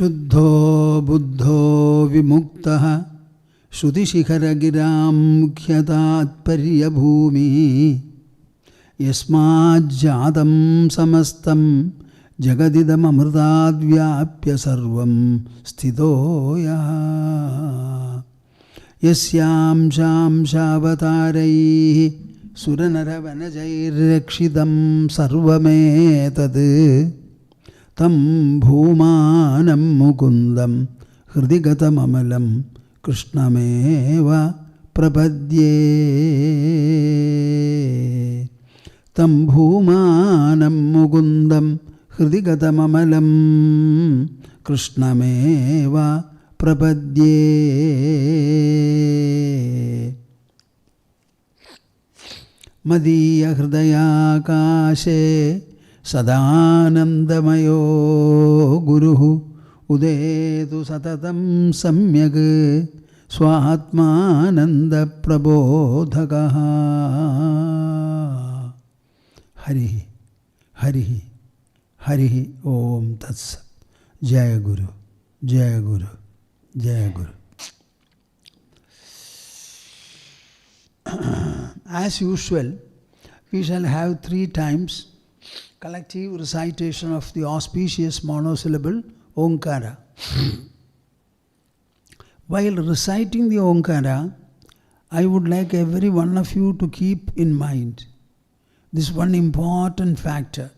Shuddho buddho vimuktaha Shrutishikharagiram mukhyatat paryabhumi Yasmajjatam samastam Jagadidam amrtad vyapya sarvam sthitoya Yasyam sham shavataraihi Suranaravanajairakshidam sarvametad Tam bhumanam mukundam hridigatam amalam Krishnameva prapadye Tam bhumanam mukundam hridigatam amalam Krishnameva prapadye Madhya hridaya kashe Sadanandamayo Guruhu Udetu Satatam Samyag Swatmananda Prabodhakaha Harihi Harihi Harihi Om Tatsat Jaya Guru Jaya Guru Jaya Guru. As usual, we shall have 3 times collective recitation of the auspicious monosyllable Omkara. While reciting the Omkara, I would like every one of you to keep in mind this one important factor.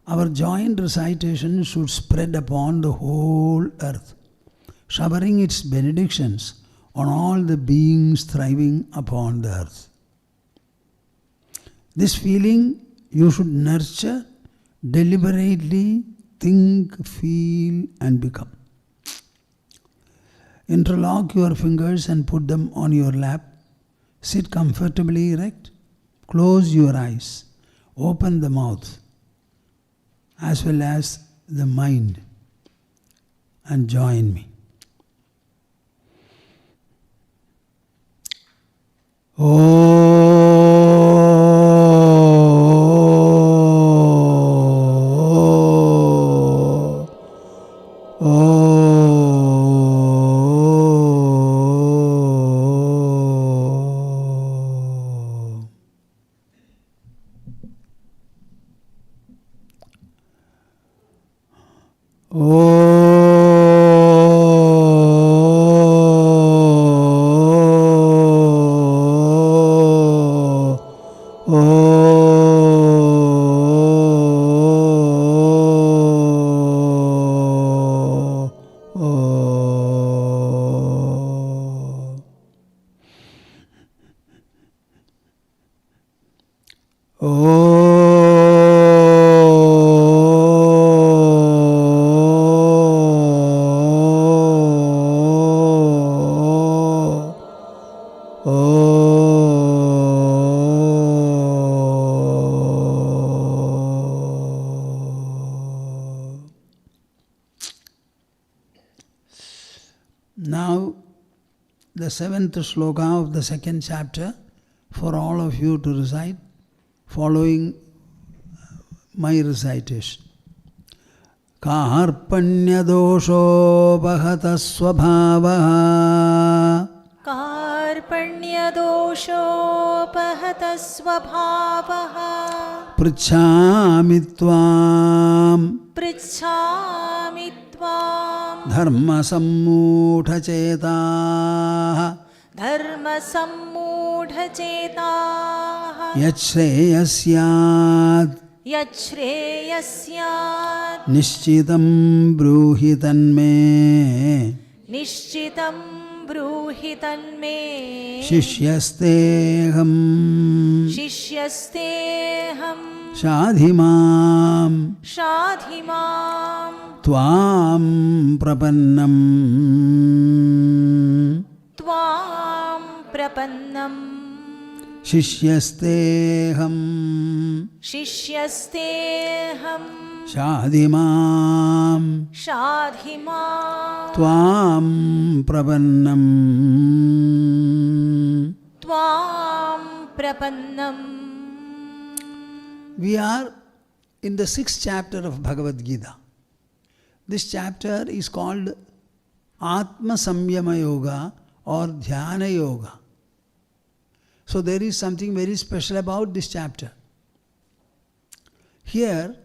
Our joint recitation should spread upon the whole earth, showering its benedictions on all the beings thriving upon the earth. This feeling you should nurture, deliberately think, feel and become. Interlock your fingers and put them on your lap. Sit comfortably erect. Close your eyes. Open the mouth as well as the mind and join me. Now, the 7th shloka of the 2nd chapter for all of you to recite, following my recitation. Karpanya dosho bhata svabhavaha Karpanya dosho bhata svabhavaha Pritchami tvam Dharma sammudha chetaha Dharma sammudha chetaha Yachreyasyad Yachreyasyad Nishchitam bruhi tanme Nishchitam bruhi tanme Shishyasteham Shishyasteham Shadhimam Shadhimam Tvam prapannam Tvam prapannam Shishyasteham Shishyasteham Shadhimam Shadhimam Tvam prapannam Tvam prapannam. We are in the 6th chapter of Bhagavad Gita. This chapter is called Atma Samyama Yoga or Dhyana Yoga. So there is something very special about this chapter. Here,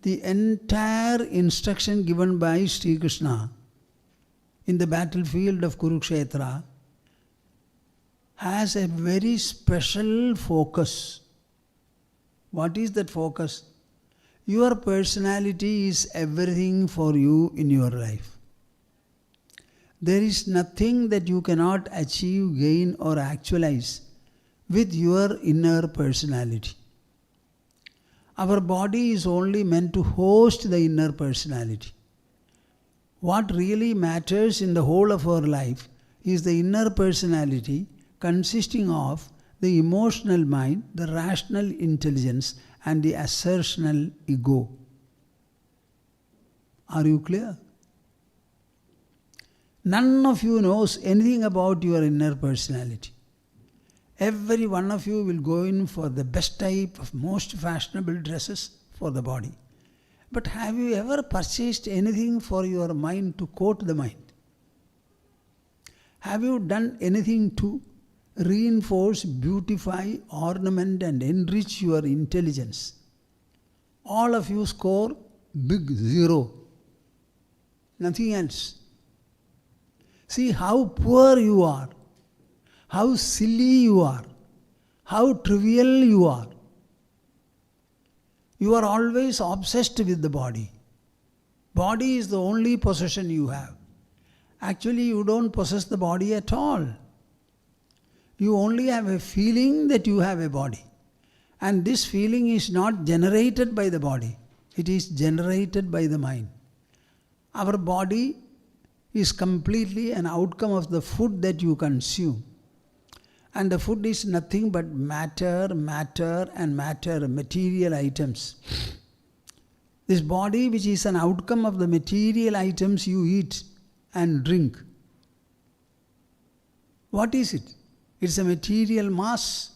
the entire instruction given by Sri Krishna in the battlefield of Kurukshetra has a very special focus. What is that focus? Your personality is everything for you in your life. There is nothing that you cannot achieve, gain or actualize with your inner personality. Our body is only meant to host the inner personality. What really matters in the whole of our life is the inner personality consisting of the emotional mind, the rational intelligence and the assertional ego. Are you clear? None of you knows anything about your inner personality. Every one of you will go in for the best type of most fashionable dresses for the body. But have you ever purchased anything for your mind to coat the mind? Have you done anything to reinforce, beautify, ornament and enrich your intelligence? All of you score big 0. Nothing else. See how poor you are, how silly you are, how trivial you are. You are always obsessed with the body. Body is the only possession you have. Actually, you don't possess the body at all. You only have a feeling that you have a body. And this feeling is not generated by the body. It is generated by the mind. Our body is completely an outcome of the food that you consume. And the food is nothing but matter, material items. This body, which is an outcome of the material items you eat and drink. What is it? It's a material mass.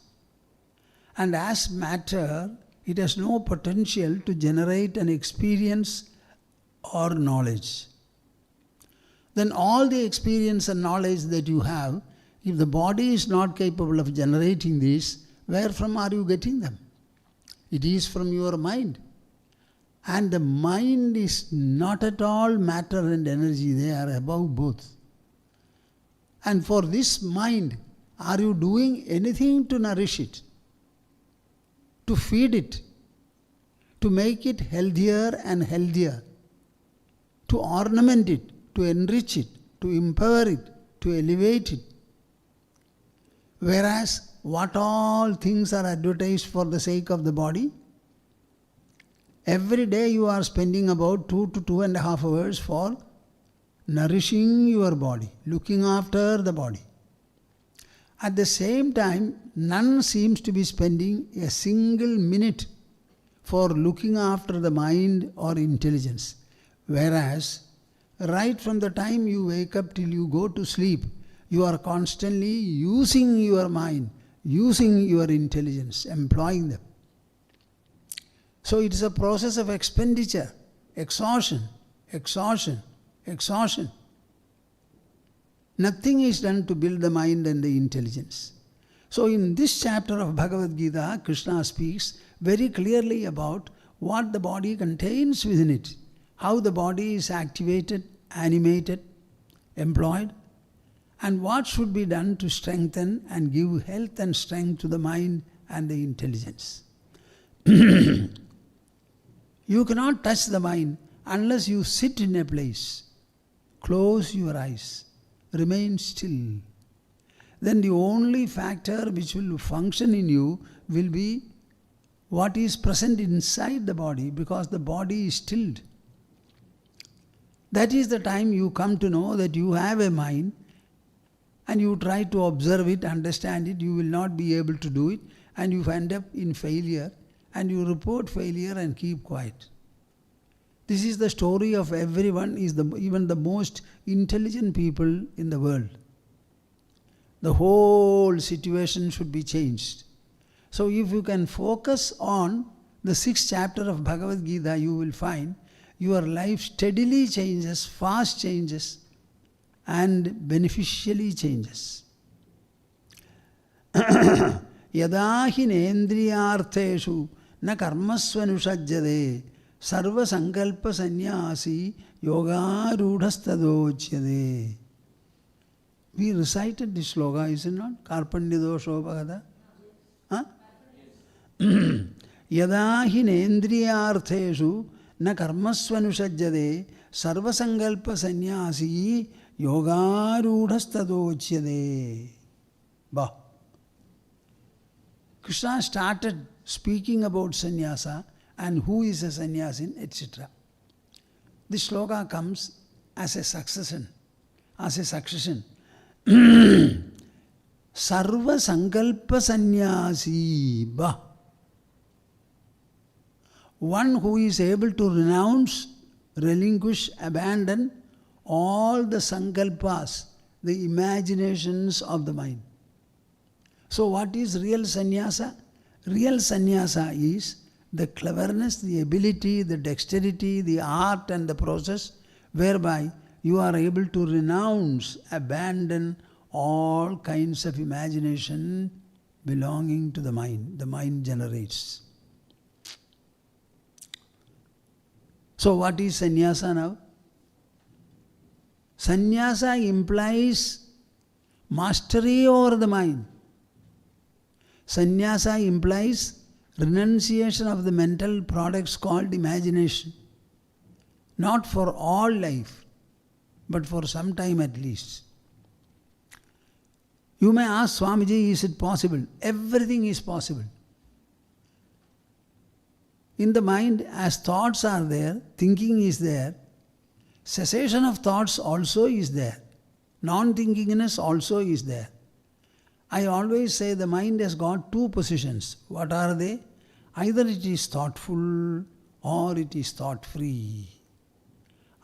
And as matter, it has no potential to generate an experience or knowledge. Then all the experience and knowledge that you have, if the body is not capable of generating this, where from are you getting them? It is from your mind. And the mind is not at all matter and energy, they are above both. And for this mind, are you doing anything to nourish it? To feed it? To make it healthier and healthier? To ornament it? To enrich it? To empower it? To elevate it? Whereas, what all things are advertised for the sake of the body? Every day you are spending about 2 to 2.5 hours for nourishing your body, looking after the body. At the same time, none seems to be spending a single minute for looking after the mind or intelligence. Whereas, right from the time you wake up till you go to sleep, you are constantly using your mind, using your intelligence, employing them. So it is a process of expenditure, exhaustion. Nothing is done to build the mind and the intelligence. So in this chapter of Bhagavad Gita, Krishna speaks very clearly about what the body contains within it, how the body is activated, animated, employed, and what should be done to strengthen and give health and strength to the mind and the intelligence. You cannot touch the mind unless you sit in a place, close your eyes, remain still. Then the only factor which will function in you will be what is present inside the body, because the body is stilled. That is the time you come to know that you have a mind, and you try to observe it, understand it, you will not be able to do it, and you end up in failure, and you report failure and keep quiet. This is the story of everyone, even the most intelligent people in the world. The whole situation should be changed. So if you can focus on the 6th chapter of Bhagavad Gita, you will find your life steadily changes, fast changes, and beneficially changes. Yada hi nendriyartheshu na karmasvanusajyade sarva sankalpa sannyasi yoga rudhastadochyade. We recited this sloka, is it not? Karpandidosho bhagata. Huh? Yada hi nendriyartheshu na karmasvanusajyade sarva sankalpa sannyasi yoga rudhastadochyade. Bah. Krishna started speaking about sannyasa and who is a sannyasin, etc. This sloka comes as a succession. Sarva sankalpa sannyasi. Bah. One who is able to renounce, relinquish, abandon all the sankalpas, the imaginations of the mind. So what is real sannyasa? Real sannyasa is the cleverness, the ability, the dexterity, the art and the process whereby you are able to renounce, abandon all kinds of imagination belonging to the mind. The mind generates. So what is sannyasa now? Sannyasa implies mastery over the mind. Sannyasa implies renunciation of the mental products called imagination. Not for all life, but for some time at least. You may ask Swamiji, is it possible? Everything is possible. In the mind, as thoughts are there, thinking is there, cessation of thoughts also is there. Non-thinkingness also is there. I always say the mind has got two positions. What are they? Either it is thoughtful or it is thought-free.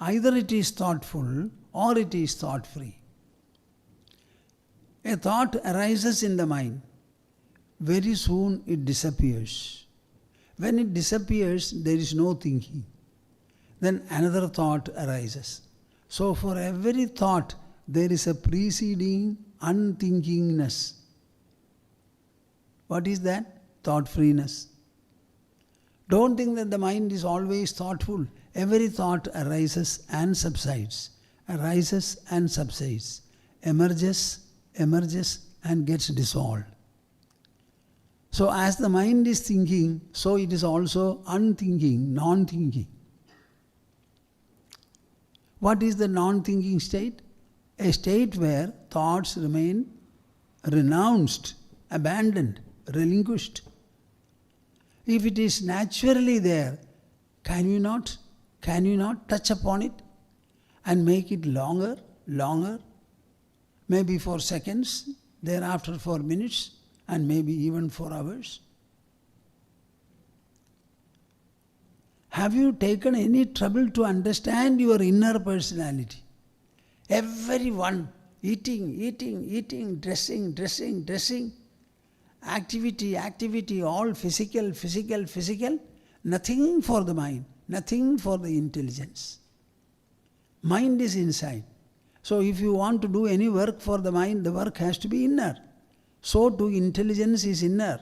Either it is thoughtful or it is thought-free. A thought arises in the mind. Very soon it disappears. When it disappears, there is no thinking. Then another thought arises. So for every thought, there is a preceding unthinkingness. What is that? Thought-freeness. Don't think that the mind is always thoughtful. Every thought arises and subsides. Arises and subsides. Emerges and gets dissolved. So as the mind is thinking, so it is also unthinking, non-thinking. What is the non-thinking state? A state where thoughts remain renounced, abandoned, relinquished. If it is naturally there, can you not touch upon it and make it longer, maybe for seconds, thereafter for minutes, and maybe even for hours? Have you taken any trouble to understand your inner personality? Everyone eating, dressing, activity, all physical, nothing for the mind, nothing for the intelligence. Mind is inside. So if you want to do any work for the mind, the work has to be inner. So too intelligence is inner.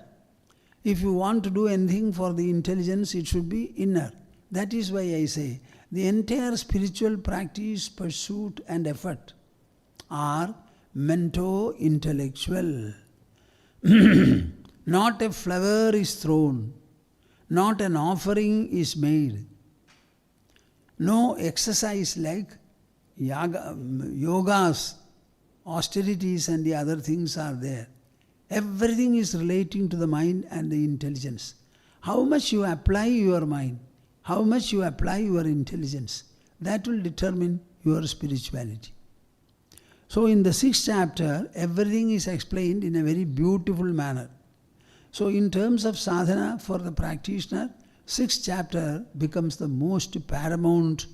If you want to do anything for the intelligence, it should be inner. That is why I say, the entire spiritual practice, pursuit and effort are mento-intellectual. Not a flower is thrown, not an offering is made. No exercise like yogas, austerities and the other things are there. Everything is relating to the mind and the intelligence. How much you apply your mind, how much you apply your intelligence, that will determine your spirituality. So in the 6th chapter, everything is explained in a very beautiful manner. So in terms of sadhana for the practitioner, 6th chapter becomes the most paramount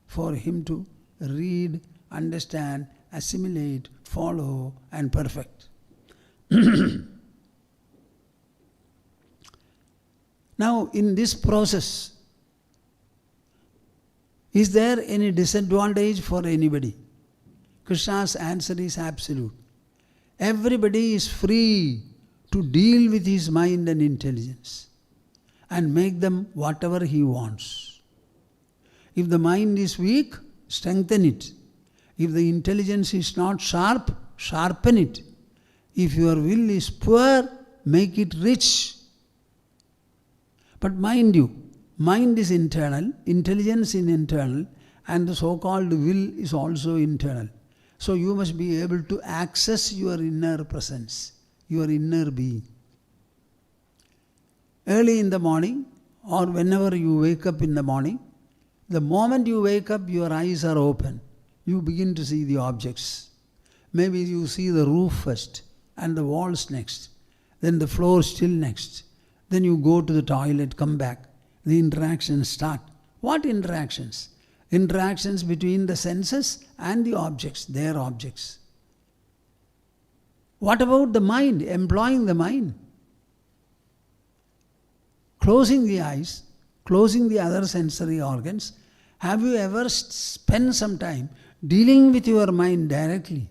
for him to read, understand, assimilate, follow and perfect. Now in this process, Is there any disadvantage for anybody? Krishna's answer is absolute. Everybody is free to deal with his mind and intelligence and make them whatever he wants. If the mind is weak, strengthen it. If the intelligence is not sharp, sharpen it. If your will is poor, make it rich. But mind you, mind is internal, intelligence is internal, and the so-called will is also internal. So you must be able to access your inner presence, your inner being. Early in the morning, or whenever you wake up in the morning, the moment you wake up, your eyes are open. You begin to see the objects. Maybe you see the roof first, and the walls next, then the floor still next. Then you go to the toilet, come back. The interactions start. What interactions? Interactions between the senses and the objects, their objects. What about the mind? Employing the mind. Closing the eyes, closing the other sensory organs. Have you ever spent some time dealing with your mind directly,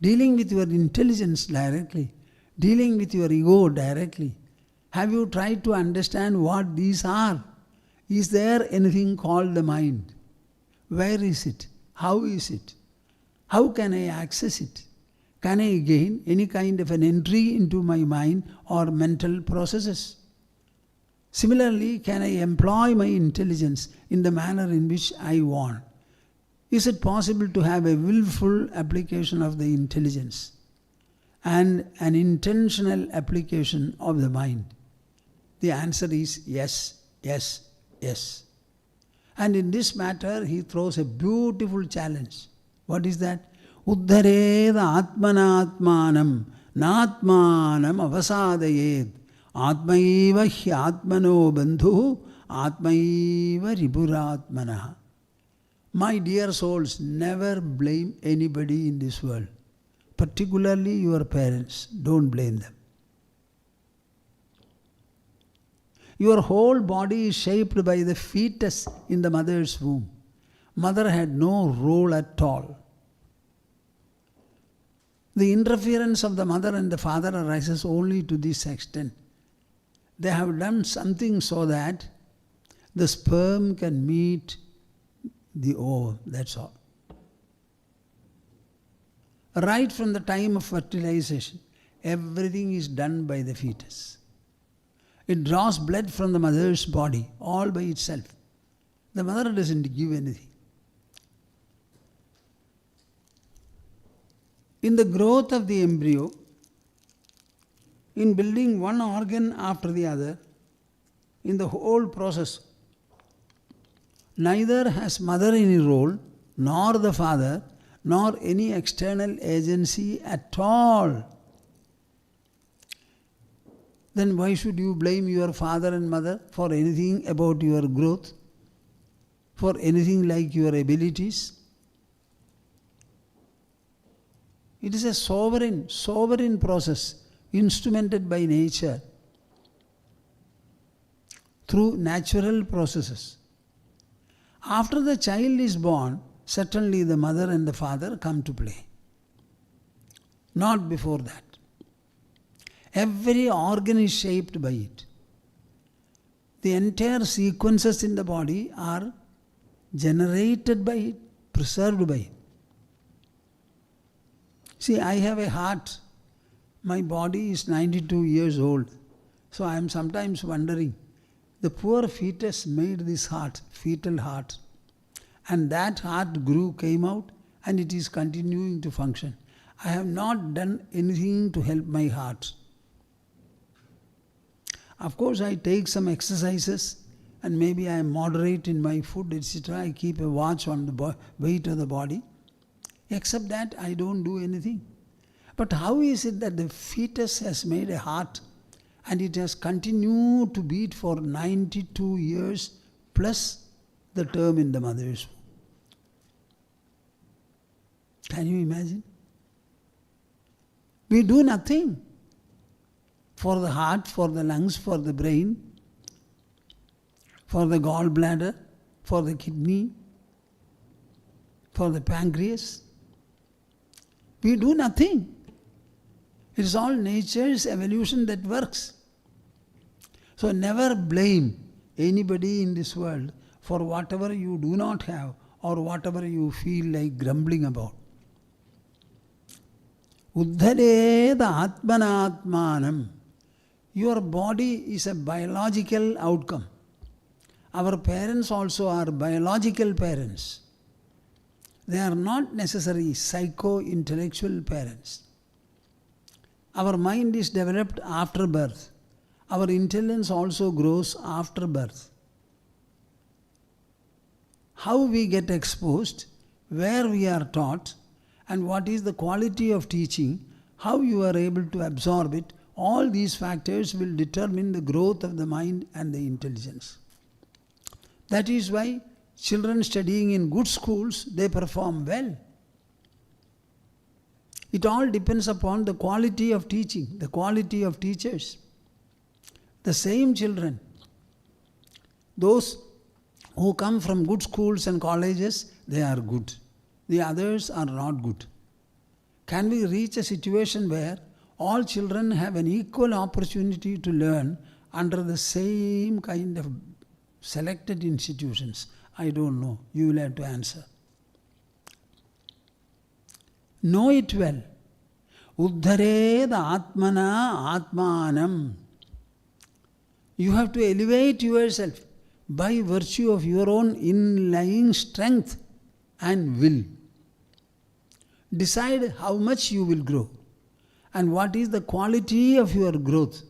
dealing with your intelligence directly, dealing with your ego directly? Have you tried to understand what these are? Is there anything called the mind? Where is it? How is it? How can I access it? Can I gain any kind of an entry into my mind or mental processes? Similarly, can I employ my intelligence in the manner in which I want? Is it possible to have a willful application of the intelligence and an intentional application of the mind? The answer is yes, yes, yes. And in this matter, he throws a beautiful challenge. What is that? Uddhareda atmanatmanam natmanam avasadayed atmaiva hyatmano bandhu atmaiva ripuratmana. My dear souls, never blame anybody in this world, particularly your parents. Don't blame them. Your whole body is shaped by the fetus in the mother's womb. Mother had no role at all. The interference of the mother and the father arises only to this extent. They have done something so that the sperm can meet the ovum, that's all. Right from the time of fertilization, everything is done by the fetus. It draws blood from the mother's body all by itself. The mother doesn't give anything. In the growth of the embryo, in building one organ after the other, in the whole process, neither has mother any role, nor the father, nor any external agency at all. Then why should you blame your father and mother for anything about your growth, for anything like your abilities? It is a sovereign process, instrumented by nature through natural processes. After the child is born, certainly the mother and the father come to play. Not before that. Every organ is shaped by it. The entire sequences in the body are generated by it, preserved by it. See, I have a heart. My body is 92 years old. So I am sometimes wondering, the poor fetus made this heart, fetal heart. And that heart came out, and it is continuing to function. I have not done anything to help my heart. Of course, I take some exercises, and maybe I am moderate in my food, etc. I keep a watch on the weight of the body. Except that, I don't do anything. But how is it that the fetus has made a heart, and it has continued to beat for 92 years plus the term in the mother's womb? Can you imagine? We do nothing for the heart, for the lungs, for the brain, for the gallbladder, for the kidney, for the pancreas. We do nothing. It is all nature's evolution that works. So never blame anybody in this world for whatever you do not have or whatever you feel like grumbling about. Uddhareda atmanatmanam. Your body is a biological outcome. Our parents also are biological parents. They are not necessarily psycho-intellectual parents. Our mind is developed after birth. Our intelligence also grows after birth. How we get exposed, where we are taught, and what is the quality of teaching, how you are able to absorb it, all these factors will determine the growth of the mind and the intelligence. That is why children studying in good schools, they perform well. It all depends upon the quality of teaching, the quality of teachers. The same children, those who come from good schools and colleges, they are good. The others are not good. Can we reach a situation where all children have an equal opportunity to learn under the same kind of selected institutions? I don't know. You will have to answer. Know it well. Uddhareda atmana atmanam. You have to elevate yourself by virtue of your own inlying strength and will. Decide how much you will grow and what is the quality of your growth.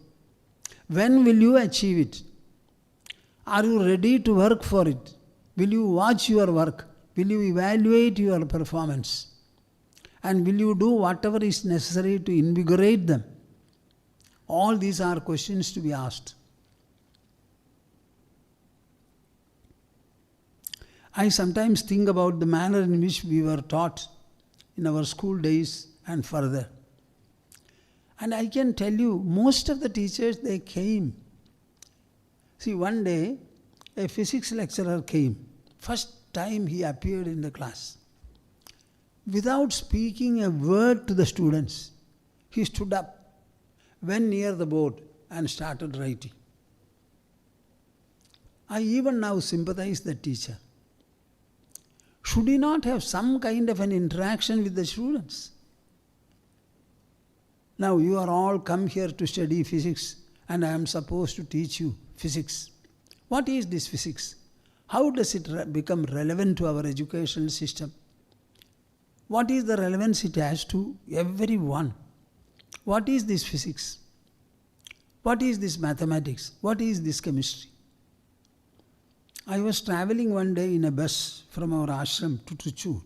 When will you achieve it? Are you ready to work for it? Will you watch your work? Will you evaluate your performance? And will you do whatever is necessary to invigorate them? All these are questions to be asked. I sometimes think about the manner in which we were taught in our school days and further. And I can tell you, most of the teachers, they came. See, one day, a physics lecturer came. First time he appeared in the class. Without speaking a word to the students, he stood up, went near the board and started writing. I even now sympathize the teacher. Should he not have some kind of an interaction with the students? Now you are all come here to study physics and I am supposed to teach you physics. What is this physics? How does it become relevant to our educational system? What is the relevance it has to everyone? What is this physics? What is this mathematics? What is this chemistry? I was traveling one day in a bus from our ashram to Trichy.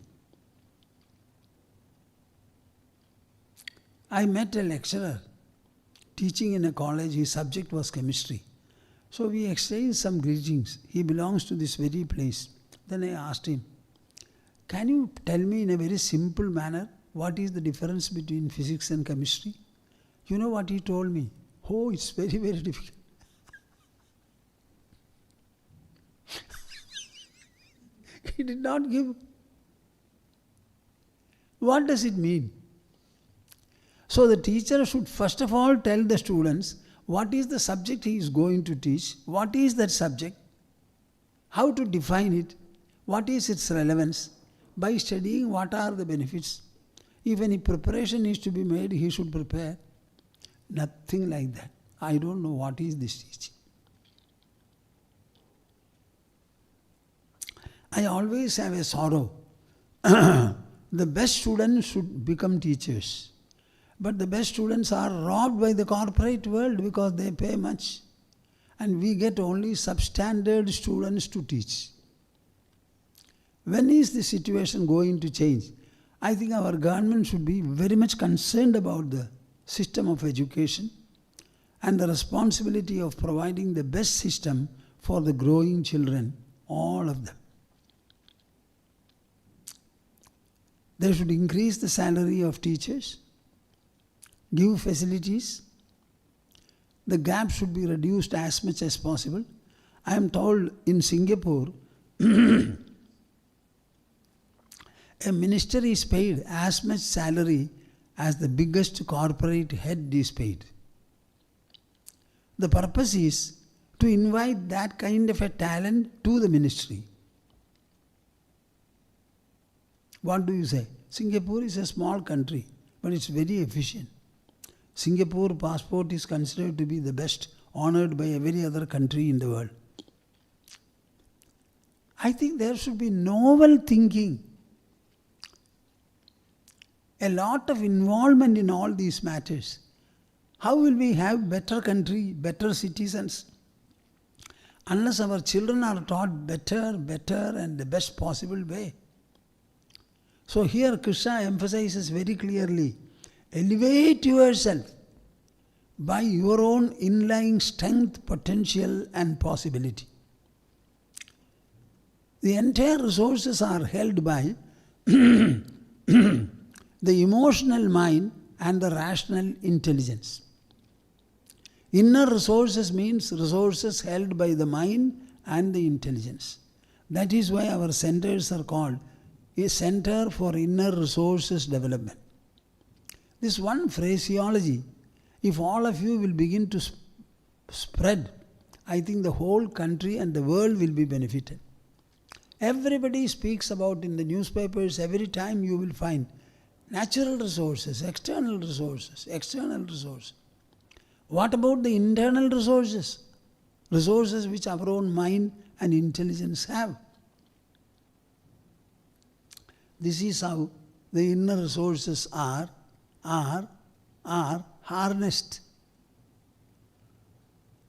I met a lecturer teaching in a college. His subject was chemistry. So we exchanged some greetings. He belongs to this very place. Then I asked him, can you tell me in a very simple manner what is the difference between physics and chemistry? You know what he told me? Oh, it's very, very difficult. He did not give. What does it mean? So the teacher should first of all tell the students what is the subject he is going to teach, what is that subject, how to define it, what is its relevance, by studying what are the benefits. If any preparation is to be made, he should prepare. Nothing like that. I don't know what is this teaching. I always have a sorrow. The best students should become teachers. But the best students are robbed by the corporate world because they pay much. And we get only substandard students to teach. When is the situation going to change? I think our government should be very much concerned about the system of education and the responsibility of providing the best system for the growing children, all of them. They should increase the salary of teachers, give facilities. The gap should be reduced as much as possible. I am told in Singapore, A minister is paid as much salary as the biggest corporate head is paid. The purpose is to invite that kind of a talent to the ministry. What do you say? Singapore is a small country, but it's very efficient. Singapore passport is considered to be the best, honored by every other country in the world. I think there should be novel thinking, a lot of involvement in all these matters. How will we have better country, better citizens, unless our children are taught better and the best possible way? So here Krishna emphasizes very clearly, elevate yourself by your own inlying strength, potential and possibility. The entire resources are held by the emotional mind and the rational intelligence. Inner resources means resources held by the mind and the intelligence. That is why our centers are called a Center for Inner Resources Development. This one phraseology, if all of you will begin to spread, I think the whole country and the world will be benefited. Everybody speaks about in the newspapers, every time you will find natural resources, external resources, external resources. What about the internal resources? Resources which our own mind and intelligence have. This is how the inner resources are harnessed.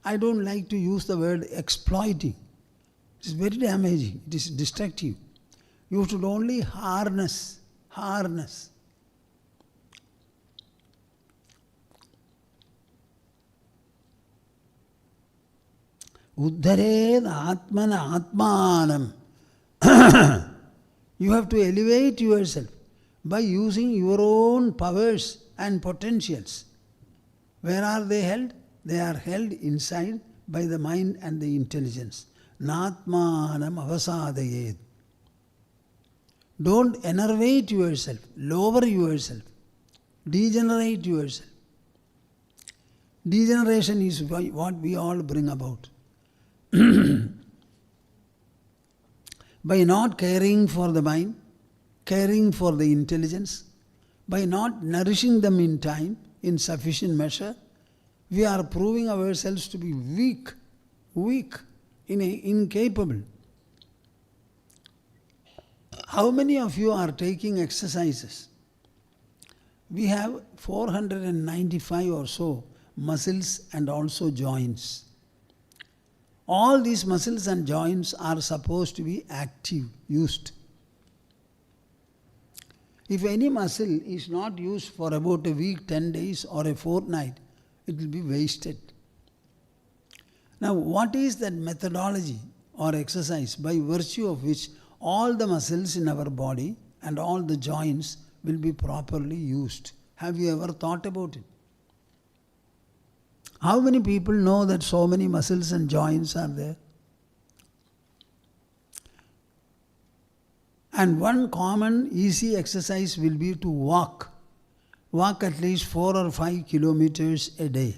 I don't like to use the word exploiting. It is very damaging. It is destructive. You should only harness. Uddhared atmana atmanam. You have to elevate yourself by using your own powers and potentials. Where are they held? They are held inside by the mind and the intelligence. Natmanam avasadayed. Don't enervate yourself, lower yourself, degenerate yourself. Degeneration is what we all bring about. By not caring for the mind, caring for the intelligence, by not nourishing them in time, in sufficient measure, we are proving ourselves to be weak, incapable. How many of you are taking exercises? We have 495 or so muscles and also joints. All these muscles and joints are supposed to be active, used. If any muscle is not used for about a week, 10 days or a fortnight, it will be wasted. Now, what is that methodology or exercise by virtue of which all the muscles in our body and all the joints will be properly used? Have you ever thought about it? How many people know that so many muscles and joints are there? And one common easy exercise will be to walk. Walk at least 4 or 5 kilometers a day.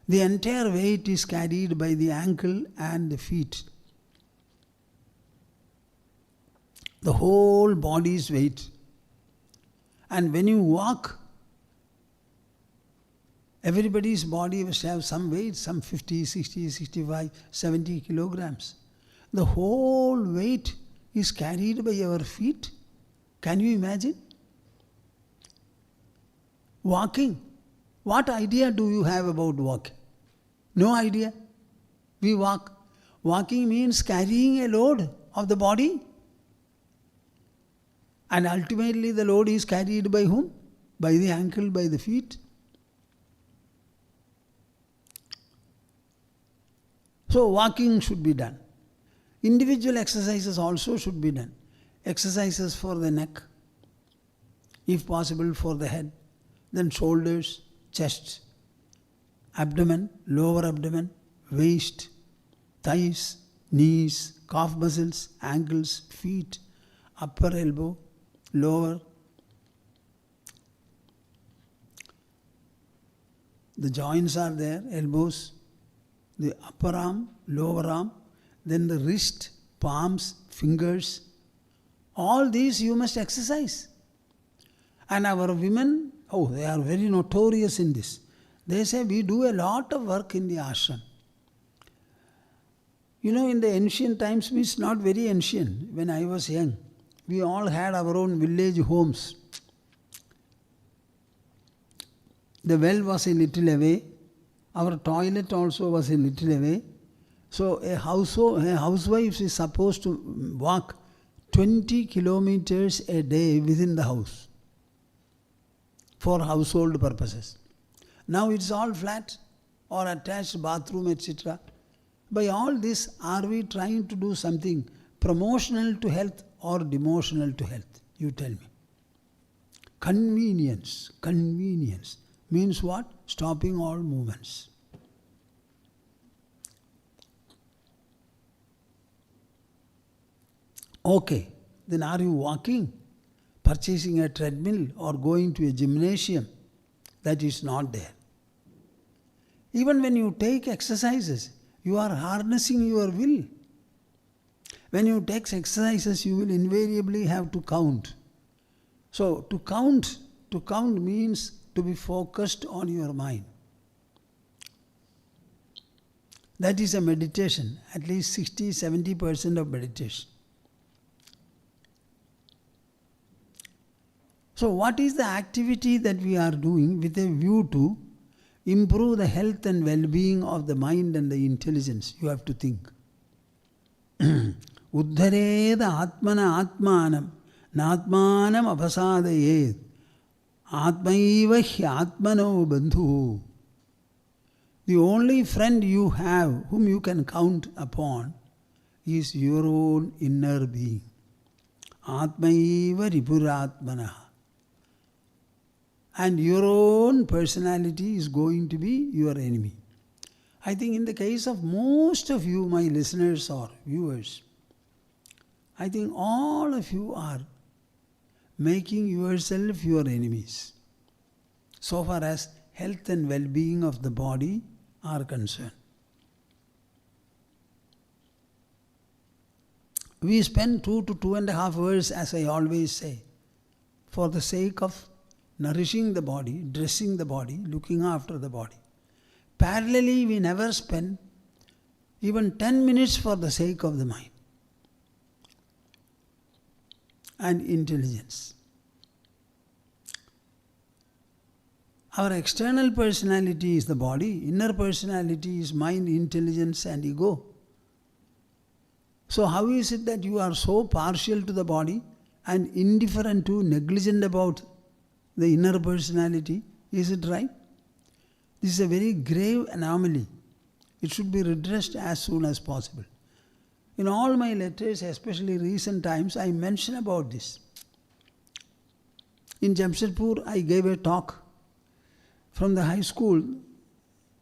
The entire weight is carried by the ankle and the feet. The whole body's weight. And when you walk, everybody's body must have some weight, some 50, 60, 65, 70 kilograms. The whole weight is carried by our feet. Can you imagine? Walking. What idea do you have about walking? No idea. We walk. Walking means carrying a load of the body. And ultimately the load is carried by whom? By the ankle, by the feet. So walking should be done. Individual exercises also should be done. Exercises for the neck, if possible for the head, then shoulders, chest, abdomen, lower abdomen, waist, thighs, knees, calf muscles, ankles, feet, upper elbow, lower. The joints are there, elbows, the upper arm, lower arm, then the wrist, palms, fingers. All these you must exercise. And our women, they are very notorious in this. They say we do a lot of work in the ashram. In the ancient times, means not very ancient, when I was young, we all had our own village homes. The well was a little away. Our toilet also was a little away. So a housewife is supposed to walk 20 kilometers a day within the house for household purposes. Now it's all flat or attached bathroom, etc. By all this, are we trying to do something promotional to health or demotional to health? You tell me. Convenience means what? Stopping all movements. Okay, then are you walking, purchasing a treadmill or going to a gymnasium? That is not there. Even when you take exercises, you are harnessing your will. When you take exercises, you will invariably have to count. So to count means to be focused on your mind. That is a meditation, at least 60-70% of meditation. So what is the activity that we are doing with a view to improve the health and well-being of the mind and the intelligence? You have to think. Uddhareda atmana atmanam natmanam apasadayed atmaiva atmano bandhu. The only friend you have whom you can count upon is your own inner being. Atmaiva ripuratmana. And your own personality is going to be your enemy. I think in the case of most of you, my listeners or viewers, I think all of you are making yourself your enemies, so far as health and well-being of the body are concerned. We spend 2 to 2.5 hours, as I always say, for the sake of nourishing the body, dressing the body, looking after the body. Parallelly, we never spend even 10 minutes for the sake of the mind and intelligence. Our external personality is the body, inner personality is mind, intelligence and ego. So how is it that you are so partial to the body and indifferent to, negligent about the inner personality? Is it right? This is a very grave anomaly. It should be redressed as soon as possible. In all my letters, especially recent times, I mention about this. In Jamshedpur, I gave a talk from the high school.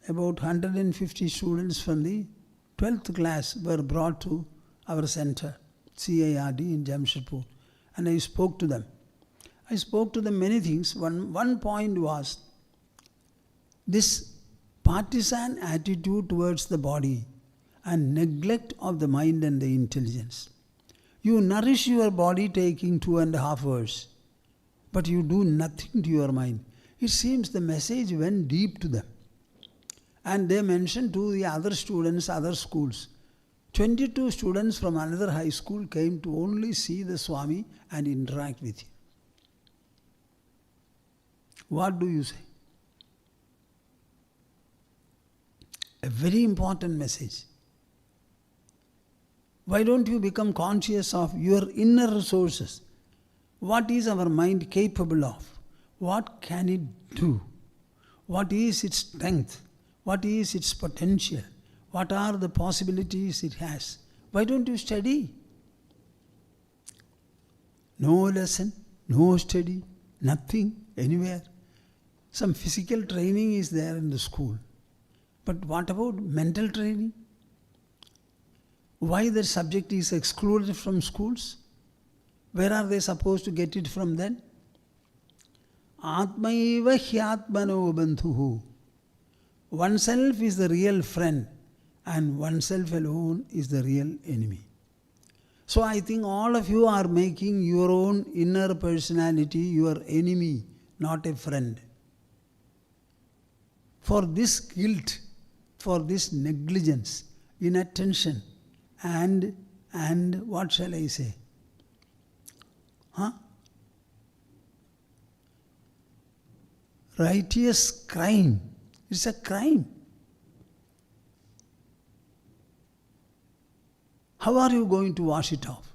About 150 students from the 12th class were brought to our center, CIRD in Jamshedpur, and I spoke to them. I spoke to them many things. One point was this partisan attitude towards the body and neglect of the mind and the intelligence. You nourish your body taking 2.5 hours, but you do nothing to your mind. It seems the message went deep to them. And they mentioned to the other students, other schools. 22 students from another high school came to only see the Swami and interact with him. What do you say? A very important message. Why don't you become conscious of your inner resources? What is our mind capable of? What can it do? What is its strength? What is its potential? What are the possibilities it has? Why don't you study? No lesson, no study, nothing, anywhere. Some physical training is there in the school. But what about mental training? Why the subject is excluded from schools? Where are they supposed to get it from then? Atmaiva hyatmano bandhuhu. Oneself is the real friend and oneself alone is the real enemy. So I think all of you are making your own inner personality your enemy, not a friend. For this guilt, for this negligence, inattention, and what shall I say? Righteous crime. It's a crime. How are you going to wash it off?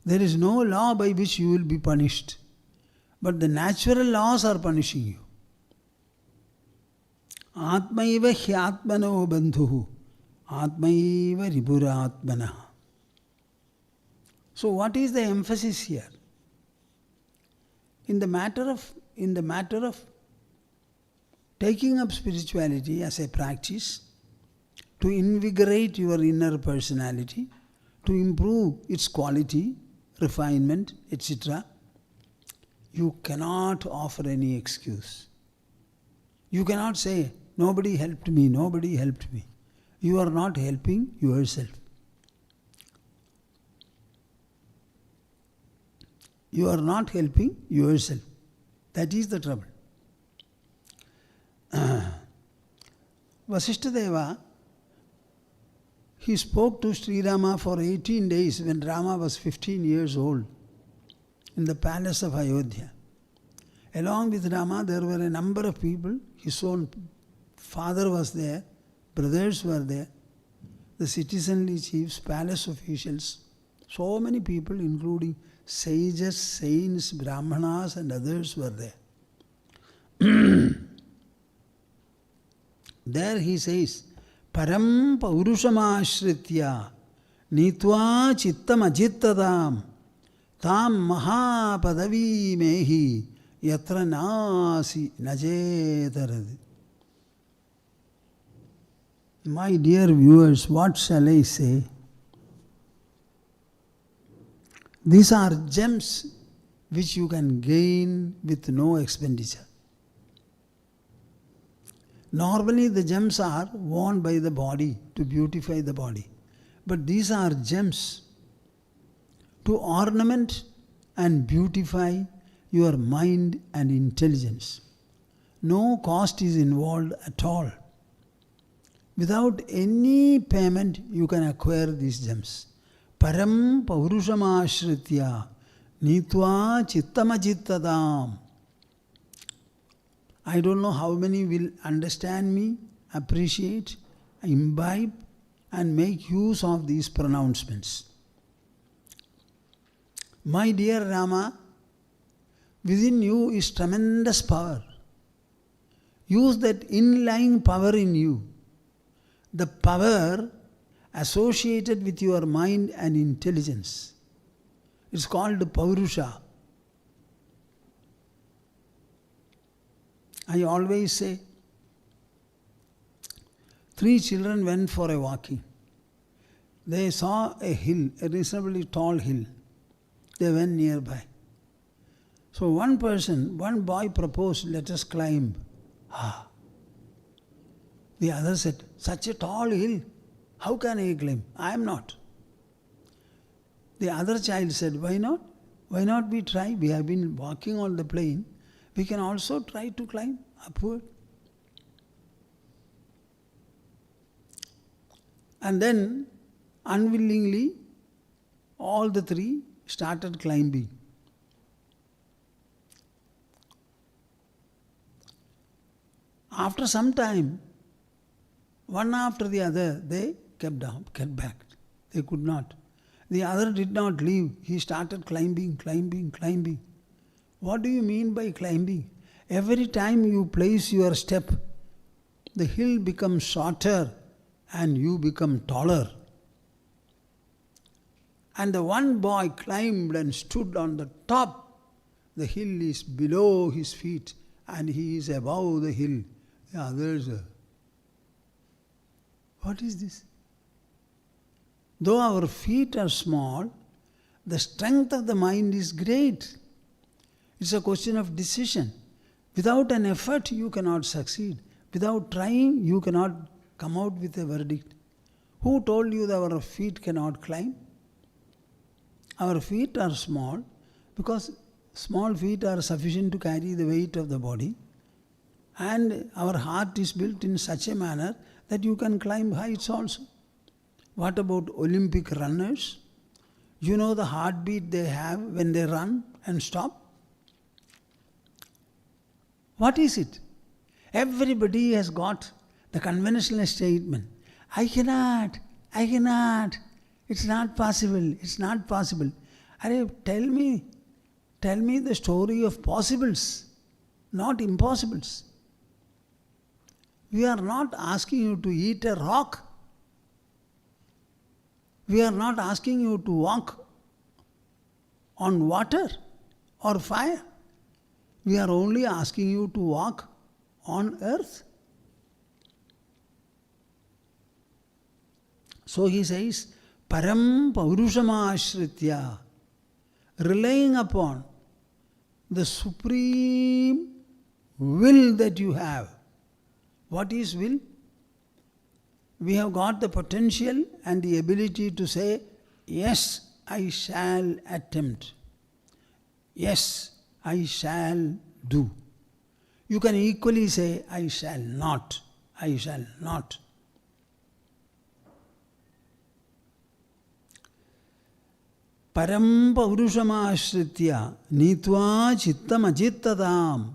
There is no law by which you will be punished. But the natural laws are punishing you. Atmaiva hyatmano bandhuhu. Atmaiva ripuratmana. So what is the emphasis here? In the matter of taking up spirituality as a practice, to invigorate your inner personality, to improve its quality, refinement, etc., you cannot offer any excuse. You cannot say, nobody helped me, nobody helped me. You are not helping yourself. You are not helping yourself. That is the trouble. Vasishtha Deva, he spoke to Sri Rama for 18 days when Rama was 15 years old in the palace of Ayodhya. Along with Rama, there were a number of people. His own father was there, brothers were there, the citizenly chiefs, palace officials, so many people, including sages, saints, brahmanas, and others were there. There he says, Param Paurushamashritya Nitva Chittam Ajittadam Tam Mahapadavi Mehi Yatra Nasi Najetarad. My dear viewers, what shall I say? These are gems which you can gain with no expenditure. Normally the gems are worn by the body to beautify the body. But these are gems to ornament and beautify your mind and intelligence. No cost is involved at all. Without any payment you can acquire these gems. Param Paurushamashritya Nitva Chittamajittadam. I don't know how many will understand me, appreciate, imbibe, and make use of these pronouncements. My dear Rama, within you is tremendous power. Use that inlying power in you. The power associated with your mind and intelligence. It's called Paurusha. I always say, 3 children went for a walking. They saw a hill, a reasonably tall hill. They went nearby. So one boy proposed, let us climb. The other said, such a tall hill, how can I climb? I am not. The other child said, why not? Why not we try? We have been walking on the plain. We can also try to climb upward. And then, unwillingly, all the 3 started climbing. After some time, one after the other, they kept back. They could not. The other did not leave. He started climbing. What do you mean by climbing? Every time you place your step, the hill becomes shorter and you become taller. And the one boy climbed and stood on the top. The hill is below his feet and he is above the hill. The others are. What is this? Though our feet are small, the strength of the mind is great. It's a question of decision. Without an effort, you cannot succeed. Without trying, you cannot come out with a verdict. Who told you that our feet cannot climb? Our feet are small because small feet are sufficient to carry the weight of the body, and our heart is built in such a manner that you can climb heights also. What about Olympic runners? You know the heartbeat they have when they run and stop? What is it? Everybody has got the conventional statement. I cannot, it's not possible. Tell me the story of possibles, not impossibles. We are not asking you to eat a rock. We are not asking you to walk on water or fire. We are only asking you to walk on earth. So he says, Param Paurushamaashritya, relying upon the supreme will that you have. What is will? We have got the potential and the ability to say, yes, I shall attempt. Yes, I shall do. You can equally say, I shall not. Param Paurushamaashritya Nitva Chittam Ajittadam.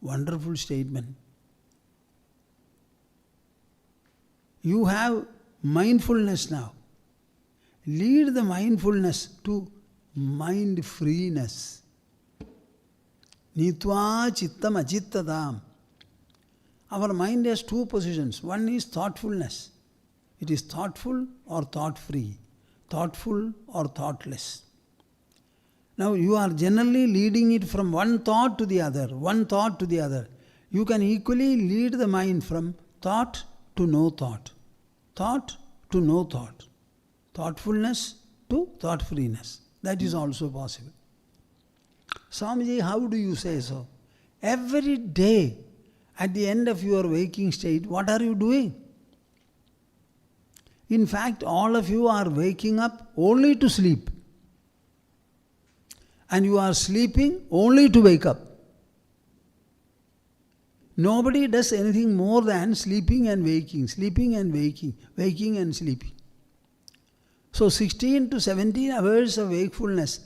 Wonderful statement. You have mindfulness now. Lead the mindfulness to mind freeness. Nitva Chittam Ajittadam. Our mind has two positions. One is thoughtfulness. It is thoughtful or thought free. Thoughtful or thoughtless. Now you are generally leading it from one thought to the other. You can equally lead the mind from thought to no thought. Thought to no thought. Thoughtfulness to thought freeness. That is also possible. Swamiji, how do you say so? Every day, at the end of your waking state, what are you doing? In fact, all of you are waking up only to sleep. And you are sleeping only to wake up. Nobody does anything more than sleeping and waking, waking and sleeping. So 16 to 17 hours of wakefulness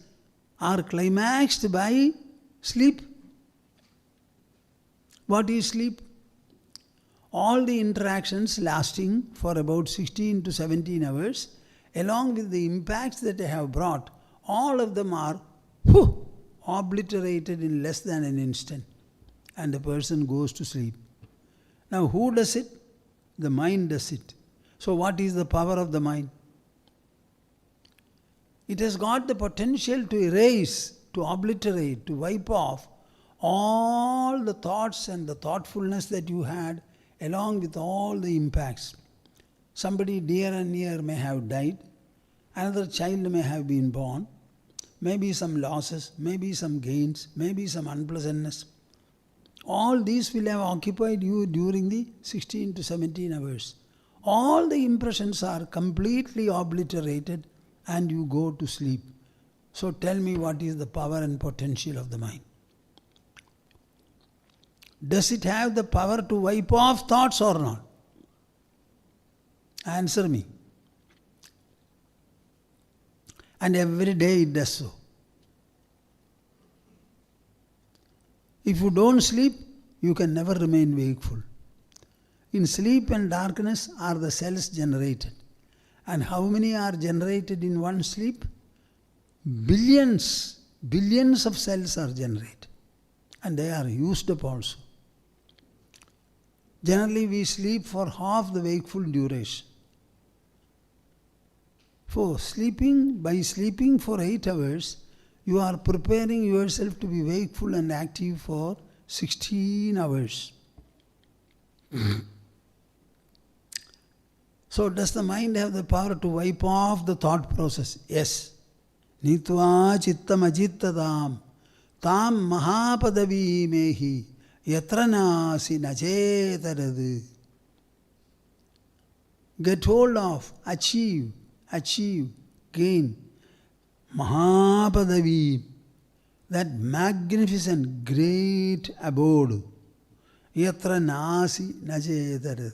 are climaxed by sleep. What is sleep? All the interactions lasting for about 16 to 17 hours, along with the impacts that they have brought, all of them are obliterated in less than an instant. And the person goes to sleep. Now who does it? The mind does it. So what is the power of the mind? It has got the potential to erase, to obliterate, to wipe off all the thoughts and the thoughtfulness that you had, along with all the impacts. Somebody dear and near may have died, another child may have been born, maybe some losses, maybe some gains, maybe some unpleasantness. All these will have occupied you during the 16 to 17 hours. All the impressions are completely obliterated and you go to sleep. So tell me, what is the power and potential of the mind? Does it have the power to wipe off thoughts or not? Answer me. And every day it does so. If you don't sleep, you can never remain wakeful. In sleep and darkness are the cells generated. And how many are generated in one sleep? Billions of cells are generated. And they are used up also. Generally we sleep for half the wakeful duration. By sleeping for 8 hours, you are preparing yourself to be wakeful and active for 16 hours. So does the mind have the power to wipe off the thought process? Yes. Nitva chittam ajittadam tam mahapadavi mehi yatra nasi nachetaradu. Get hold of, achieve, gain mahapadavi, that magnificent great abode. Yatra nasi nachetaradu,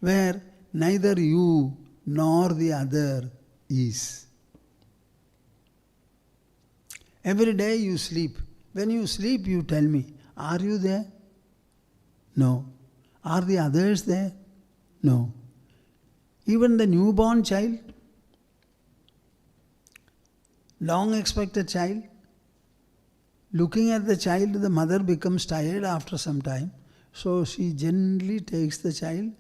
where neither you nor the other is. Every day you sleep. When you sleep, you tell me, are you there? No. Are the others there? No. Even the newborn child, long expected child, looking at the child, the mother becomes tired after some time, so she gently takes the child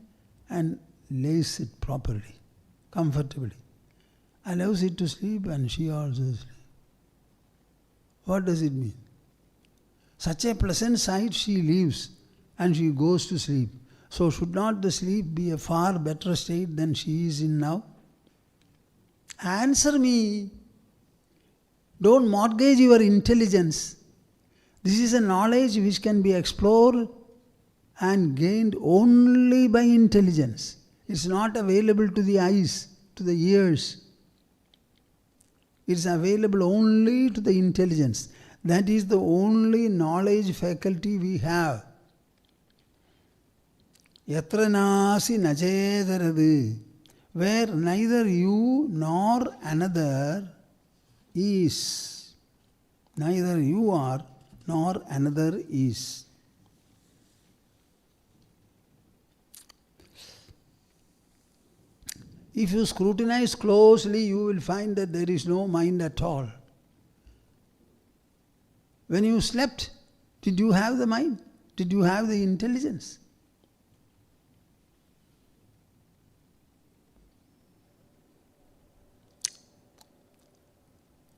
and lays it properly, comfortably, allows it to sleep, and she also sleeps. What does it mean? Such a pleasant sight she leaves and she goes to sleep. So should not the sleep be a far better state than she is in now? Answer me. Don't mortgage your intelligence. This is a knowledge which can be explored and gained only by intelligence. It's not available to the eyes, to the ears. It's available only to the intelligence. That is the only knowledge faculty we have. Yatra nasi nachetaradu, where neither you nor another is. Neither you are nor another is. If you scrutinize closely, you will find that there is no mind at all. When you slept, did you have the mind? Did you have the intelligence?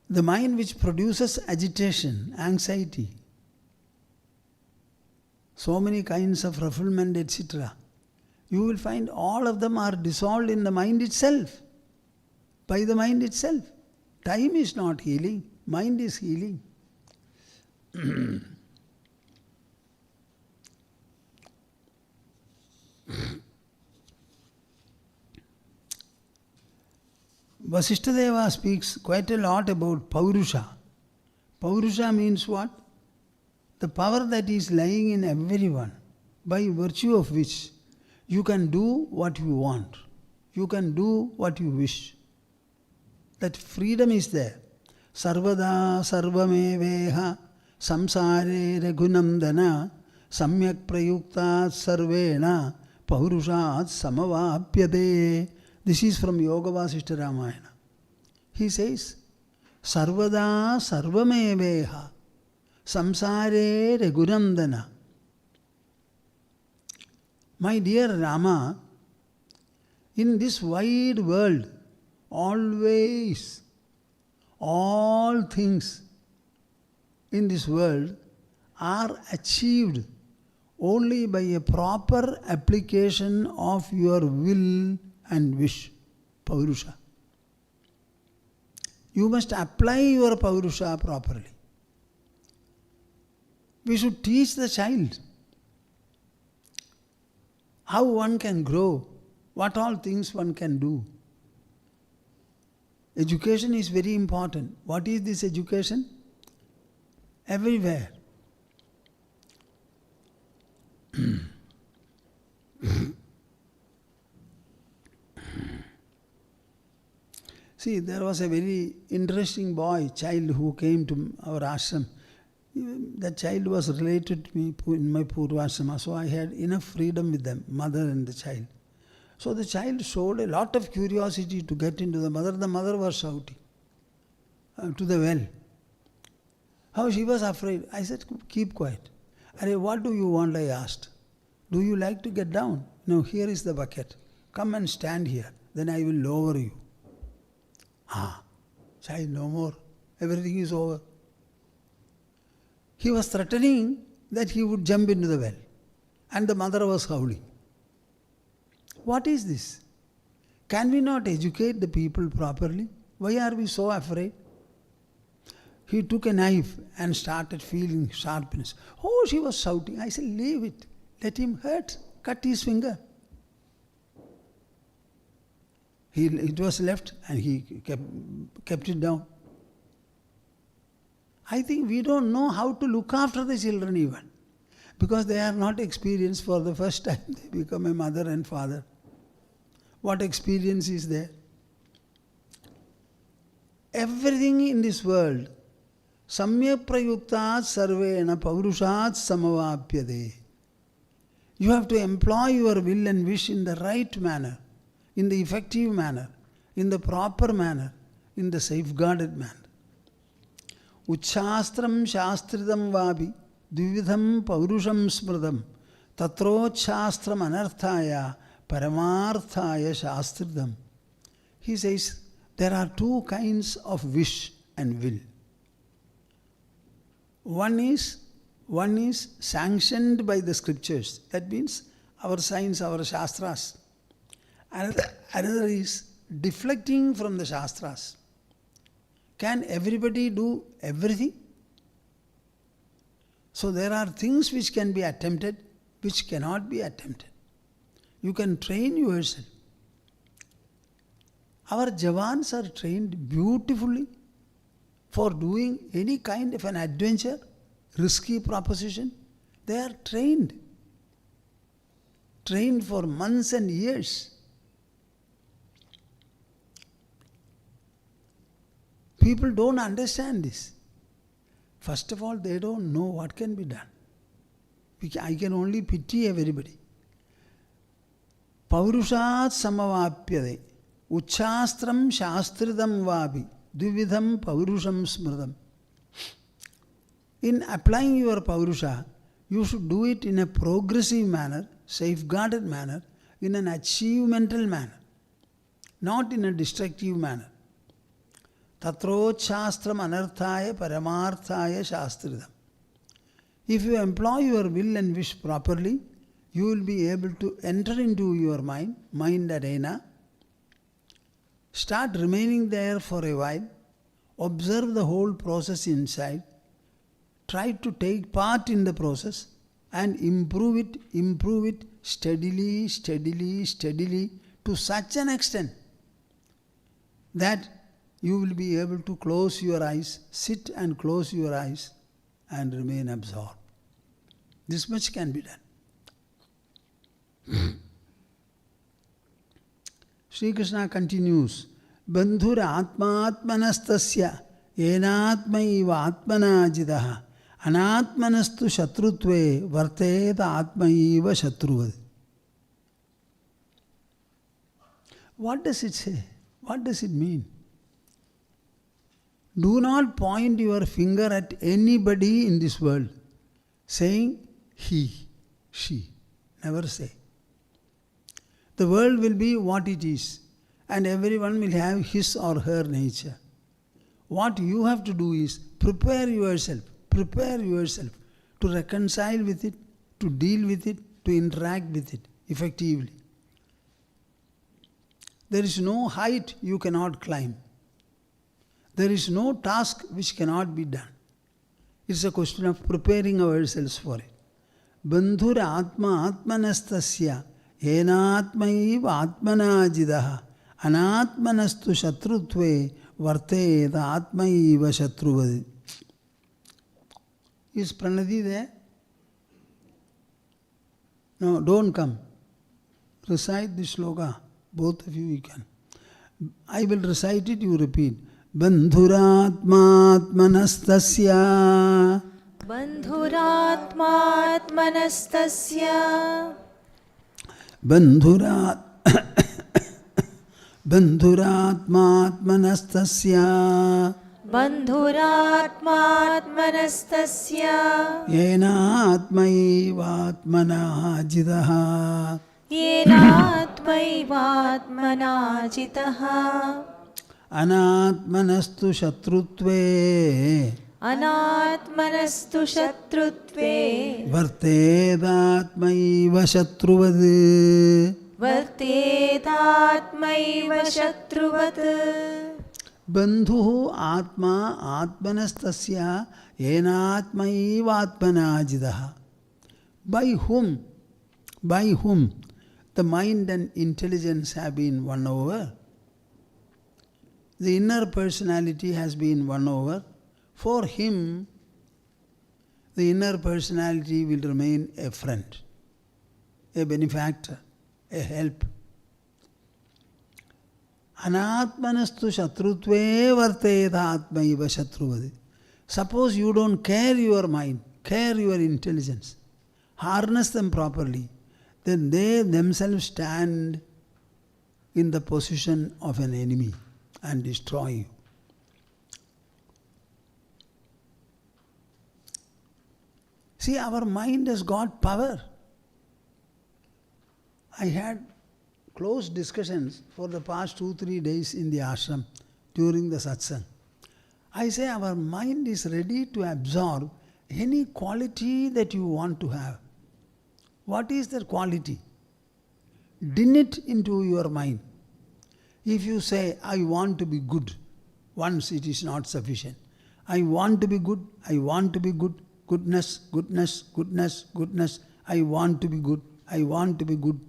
The mind which produces agitation, anxiety, so many kinds of refoulement, etc., you will find all of them are dissolved in the mind itself, by the mind itself. Time is not healing, mind is healing. Vasishtadeva speaks quite a lot about Paurusha. Paurusha means what? The power that is lying in everyone, by virtue of which you can do what you want. You can do what you wish. That freedom is there. Sarvada sarvameveha samsare raghunandana samyak prayukta sarvena paurushat samavapyade. This is from Yogavasishtha Ramayana. He says, Sarvada sarvameveha samsare raghunandana. My dear Rama, in this wide world, always, all things in this world are achieved only by a proper application of your will and wish, Paurusha. You must apply your Paurusha properly. We should teach the child how one can grow, what all things one can do. Education is very important. What is this education? Everywhere. See, there was a very interesting child who came to our ashram. That child was related to me in my Purvashrama, so I had enough freedom with them, mother and the child. So the child showed a lot of curiosity to get into the mother. The mother was shouting to the well. How she was afraid. I said, keep quiet. Arey, what do you want? I asked. Do you like to get down? No, here is the bucket. Come and stand here. Then I will lower you. Child, no more. Everything is over. He was threatening that he would jump into the well. And the mother was howling. What is this? Can we not educate the people properly? Why are we so afraid? He took a knife and started feeling sharpness. Oh, she was shouting. I said, leave it. Let him hurt. Cut his finger. It was left and he kept it down. I think we don't know how to look after the children even. Because they are not experienced for the first time. They become a mother and father. What experience is there? Everything in this world, samyak prayuktat sarvena paurushat samavapyade. You have to employ your will and wish in the right manner, in the effective manner, in the proper manner, in the safeguarded manner. Uchshastram shastridam vabi dvividham paurusham smridam tatrochshastram anarthaya paramarthaya shastridam. He says there are two kinds of wish and will. One is sanctioned by the scriptures. That means our science, our shastras. Another is deflecting from the shastras. Can everybody do everything? So there are things which can be attempted, which cannot be attempted. You can train yourself. Our Jawans are trained beautifully for doing any kind of an adventure, risky proposition. They are trained for months and years. People don't understand this. First of all, they don't know what can be done. I can only pity everybody. Paurushat samavapyade uchshastram shastridam vabi dvividham paurusham smridam. In applying your paurusha, you should do it in a progressive manner, safeguarded manner, in an achievemental manner, not in a destructive manner. Tatrochshastram anarthaya paramarthaya shastridam. If you employ your will and wish properly, you will be able to enter into your mind arena, start remaining there for a while, observe the whole process inside, try to take part in the process and improve it steadily to such an extent that you will be able to close your eyes, sit and close your eyes and remain absorbed. This much can be done. Sri Krishna continues, Bandhura atmanastasya yenatmaiva atmana jidaha anatmanastu shatrutve varteta atmaiva shatruvad. What does it say? What does it mean? Do not point your finger at anybody in this world saying he, she. Never say. The world will be what it is and everyone will have his or her nature. What you have to do is prepare yourself to reconcile with it, to deal with it, to interact with it effectively. There is no height you cannot climb. There is no task which cannot be done. It's a question of preparing ourselves for it. Bandhura atmanastasya yenatmaiva atmana jidaha anatmanastu shatrutve varteta atmaiva shatruvad. Is Pranadi there? No, don't come. Recite this sloka. Both of you can. I will recite it, you repeat. Bandhuratmanastasya Bandhuratmanastasya Bandhuratmanastasya Bandhuratmanastasya yenatmaivatmana jidaha Yenatmaivatmana jitaha Anatmanastu shatrutve Anatmanastu shatrutve Vartedatmaiva shatruvad. वर्तेतात्मैव शत्रुवत् Bandhuhu atma atmanastasya yenatmaivatmana jidaha. By whom? By whom the mind and intelligence have been won over? The inner personality has been won over. For him, the inner personality will remain a friend, a benefactor, a help. Anatmanastu shatrutve varteta atmaiva shatruvadi. Suppose you don't care your mind, care your intelligence, harness them properly, then they themselves stand in the position of an enemy and destroy you. See, our mind has got power. I had close discussions for the past 2-3 days in the ashram during the satsang. I say our mind is ready to absorb any quality that you want to have. What is that quality? Din it into your mind. If you say, I want to be good, once it is not sufficient. I want to be good, I want to be good, goodness, goodness, goodness, goodness, I want to be good, I want to be good.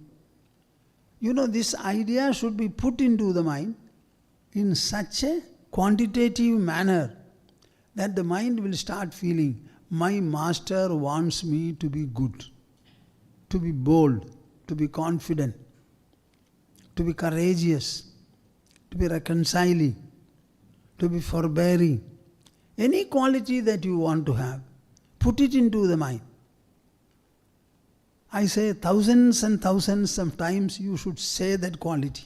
You know, this idea should be put into the mind in such a quantitative manner that the mind will start feeling, my master wants me to be good, to be bold, to be confident, to be courageous, to be reconciling, to be forbearing. Any quality that you want to have, put it into the mind. I say thousands and thousands of times you should say that quality.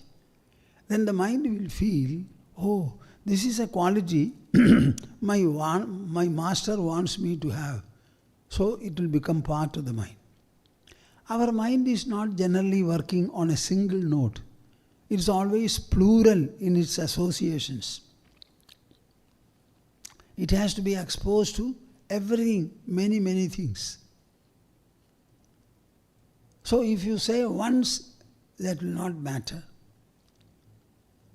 Then the mind will feel, oh, this is a quality my master wants me to have. So it will become part of the mind. Our mind is not generally working on a single note. It is always plural in its associations. It has to be exposed to everything, many, many things. So if you say once, that will not matter.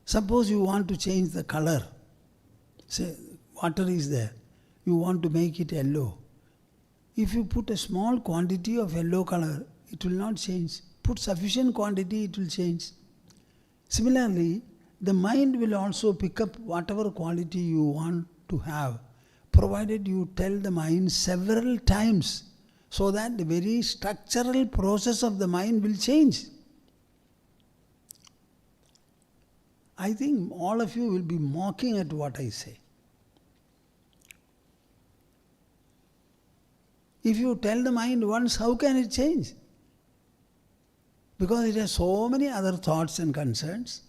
Suppose you want to change the color. Say, water is there. You want to make it yellow. If you put a small quantity of yellow color, it will not change. Put sufficient quantity, it will change. Similarly, the mind will also pick up whatever quality you want to have, provided you tell the mind several times, so that the very structural process of the mind will change. I think all of you will be mocking at what I say. If you tell the mind once, how can it change? Because it has so many other thoughts and concerns.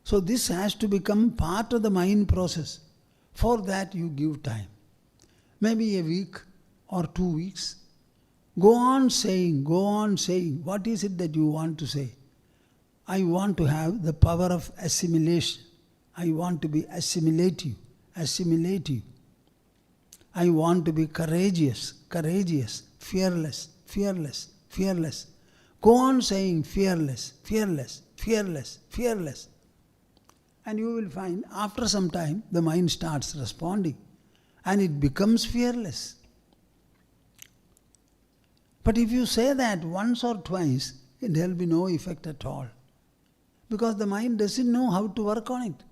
So this has to become part of the mind process. For that you give time. Maybe a week or 2 weeks. Go on saying. What is it that you want to say? I want to have the power of assimilation. I want to be assimilative. I want to be courageous, fearless. Go on saying fearless. And you will find after some time the mind starts responding and it becomes fearless. But if you say that once or twice, there will be no effect at all. Because the mind doesn't know how to work on it.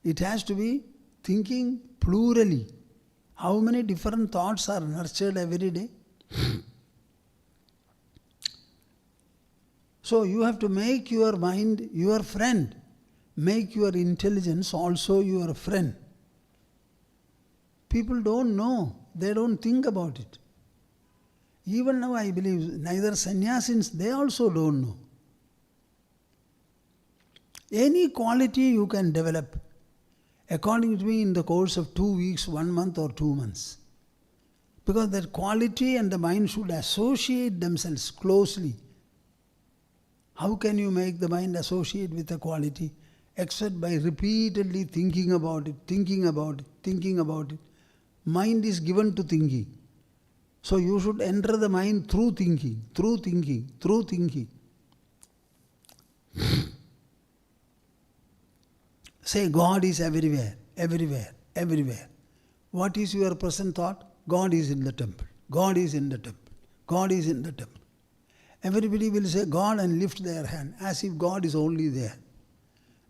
It has to be thinking plurally. How many different thoughts are nurtured every day? So you have to make your mind your friend. Make your intelligence also your friend. People don't know. They don't think about it. Even now I believe neither sannyasins, they also don't know. Any quality you can develop, according to me, in the course of 2 weeks, 1 month or 2 months. Because that quality and the mind should associate themselves closely. How can you make the mind associate with a quality? Except by repeatedly thinking about it. Mind is given to thinking. So you should enter the mind through thinking, through thinking, through thinking. Say, God is everywhere, everywhere, everywhere. What is your present thought? God is in the temple. God is in the temple. God is in the temple. Everybody will say God and lift their hand as if God is only there.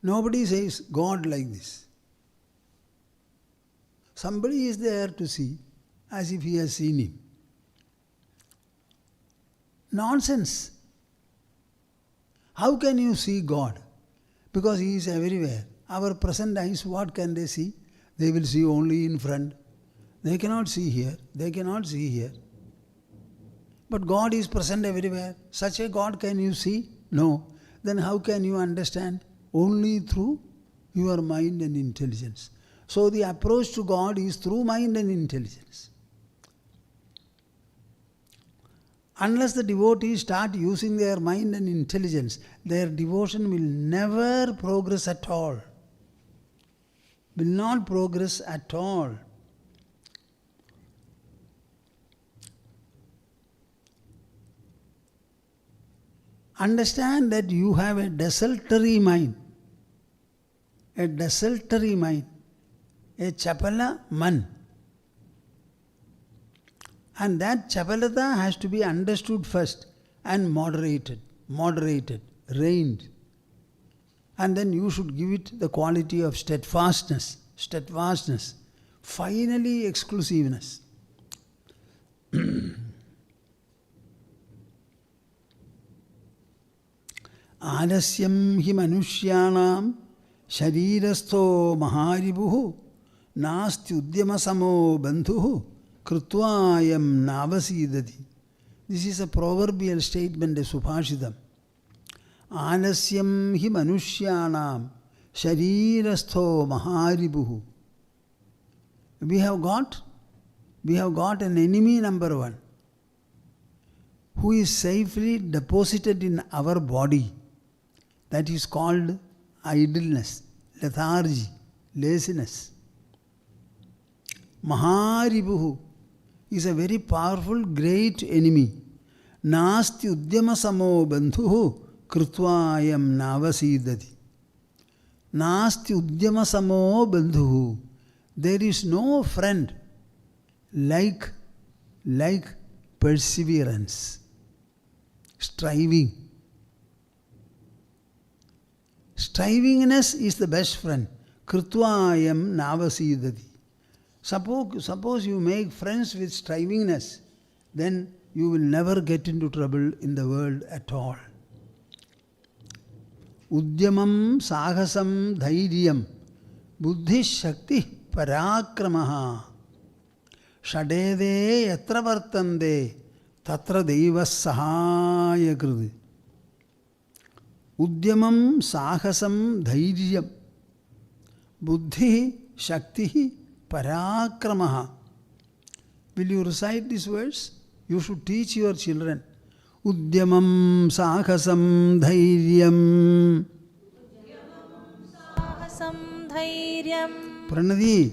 Nobody says God like this. Somebody is there to see as if he has seen him. Nonsense. How can you see God? Because he is everywhere. Our present eyes, what can they see? They will see only in front. They cannot see here. They cannot see here. But God is present everywhere. Such a God can you see? No. Then how can you understand? Only through your mind and intelligence. So the approach to God is through mind and intelligence. Unless the devotees start using their mind and intelligence, their devotion will never progress at all. Will not progress at all. Understand that you have a desultory mind. A desultory mind. A chapala man. And that chapalata has to be understood first and moderated, reined. And then you should give it the quality of steadfastness, finally exclusiveness. Alasyam hi manushyanam sharirastho maharibuhu nasti udyama samo bandhuhu krutvayam navasidati. This is a proverbial statement, a Subhashitam. Alasyam hi manushyanam sharirastho maharibuhu. We have got an enemy number one who is safely deposited in our body. That is called idleness, lethargy, laziness. Maharibuhu is a very powerful, great enemy. Nasti udyama samo bandhuhu krutvayam navasidati. Nasti udyama samo bandhuhu. There is no friend like perseverance, striving. Strivingness is the best friend. Krutvayam navasidati. Suppose you make friends with strivingness, then you will never get into trouble in the world at all. Udyamam sahasam dhairyam buddhi shakti parakramaha shadede yatra vartande tatra devas sahaya kriti. Udyamam sahasam dhairyam buddhi shakti parakramaha. Will you recite these words? You should teach your children. Udyamam sahasam dhairyam. Sahasam dhairyam. Pranadi.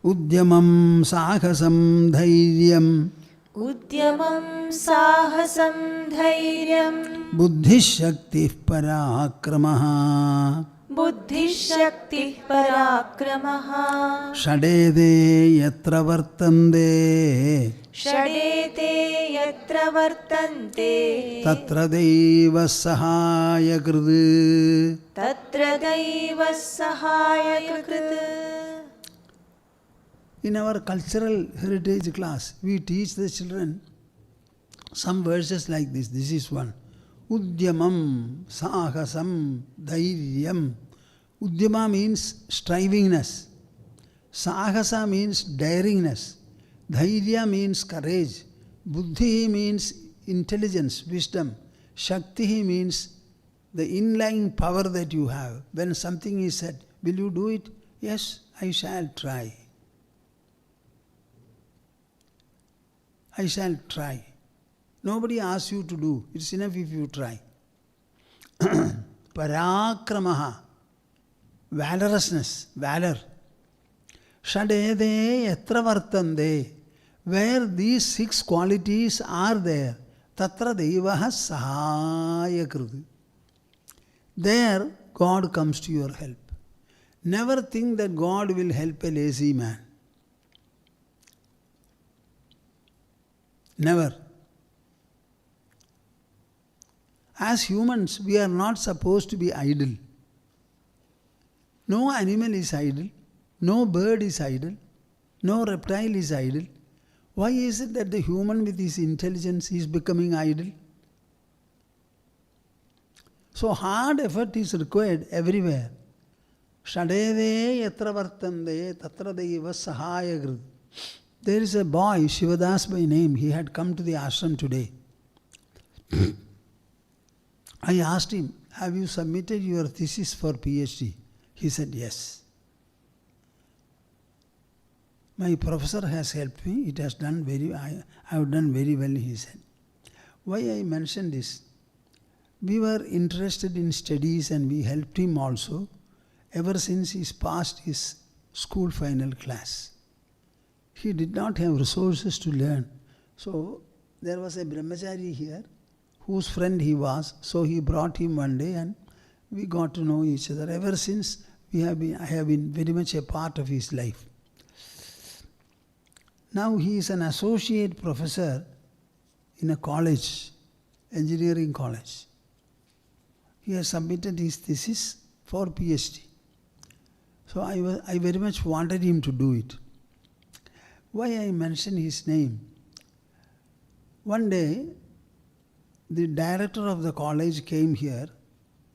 Udyamam sahasam dhairyam. Udyamam sahasam dhairyam. Buddhi shakti parakramaha. Buddhi shakti parakramaha. Shadede yatra vartande. Shadete yatra vartante. Tatra deva sahaya kriti. Tatra deva sahaya kriti. In our cultural heritage class, we teach the children some verses like this. This is one. Udyamam sahasam dhairyam. Udyama means strivingness. Sahasa means daringness. Dhairya means courage. Buddhi means intelligence, wisdom. Shakti means the inlying power that you have. When something is said, will you do it? Yes, I shall try. I shall try. Nobody asks you to do. It's enough if you try. Parakramaha. Valorousness. Valor. Shadede yatra vartande. where these 6 qualities are there, tatra devaha sahaya kriti. There God comes to your help. Never think that God will help a lazy man. Never. As humans, we are not supposed to be idle. No animal is idle, no bird is idle, no reptile is idle. Why is it that the human with his intelligence is becoming idle? So hard effort is required everywhere. Shadeve yatra vartande tatra deva sahaya grud. There is a boy, Shivadas by name, he had come to the ashram today. I asked him, have you submitted your thesis for PhD? He said, yes. My professor has helped me, it has done I have done very well, he said. Why I mentioned this? We were interested in studies and we helped him also ever since he passed his school final class. He did not have resources to learn. So there was a brahmachari here whose friend he was. So he brought him one day and we got to know each other. Ever since I have been very much a part of his life. Now he is an associate professor in a college, engineering college. He has submitted his thesis for PhD. So I very much wanted him to do it. Why I mention his name? One day, the director of the college came here,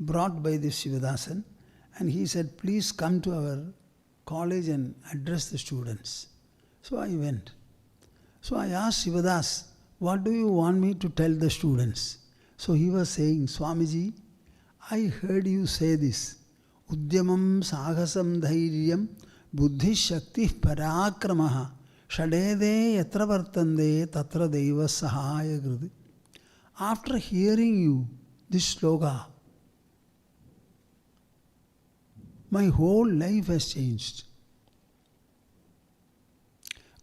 brought by this Shivadasan, and he said, please come to our college and address the students. So I went. So I asked Shivadas, what do you want me to tell the students? So he was saying, Swamiji, I heard you say this, Udyamam Saghasam Dhairyam Buddhi Shakti Parakramaha Shadede Yatra Vartande Tatra Deva Sahaya Grudi. After hearing you, this sloka, my whole life has changed.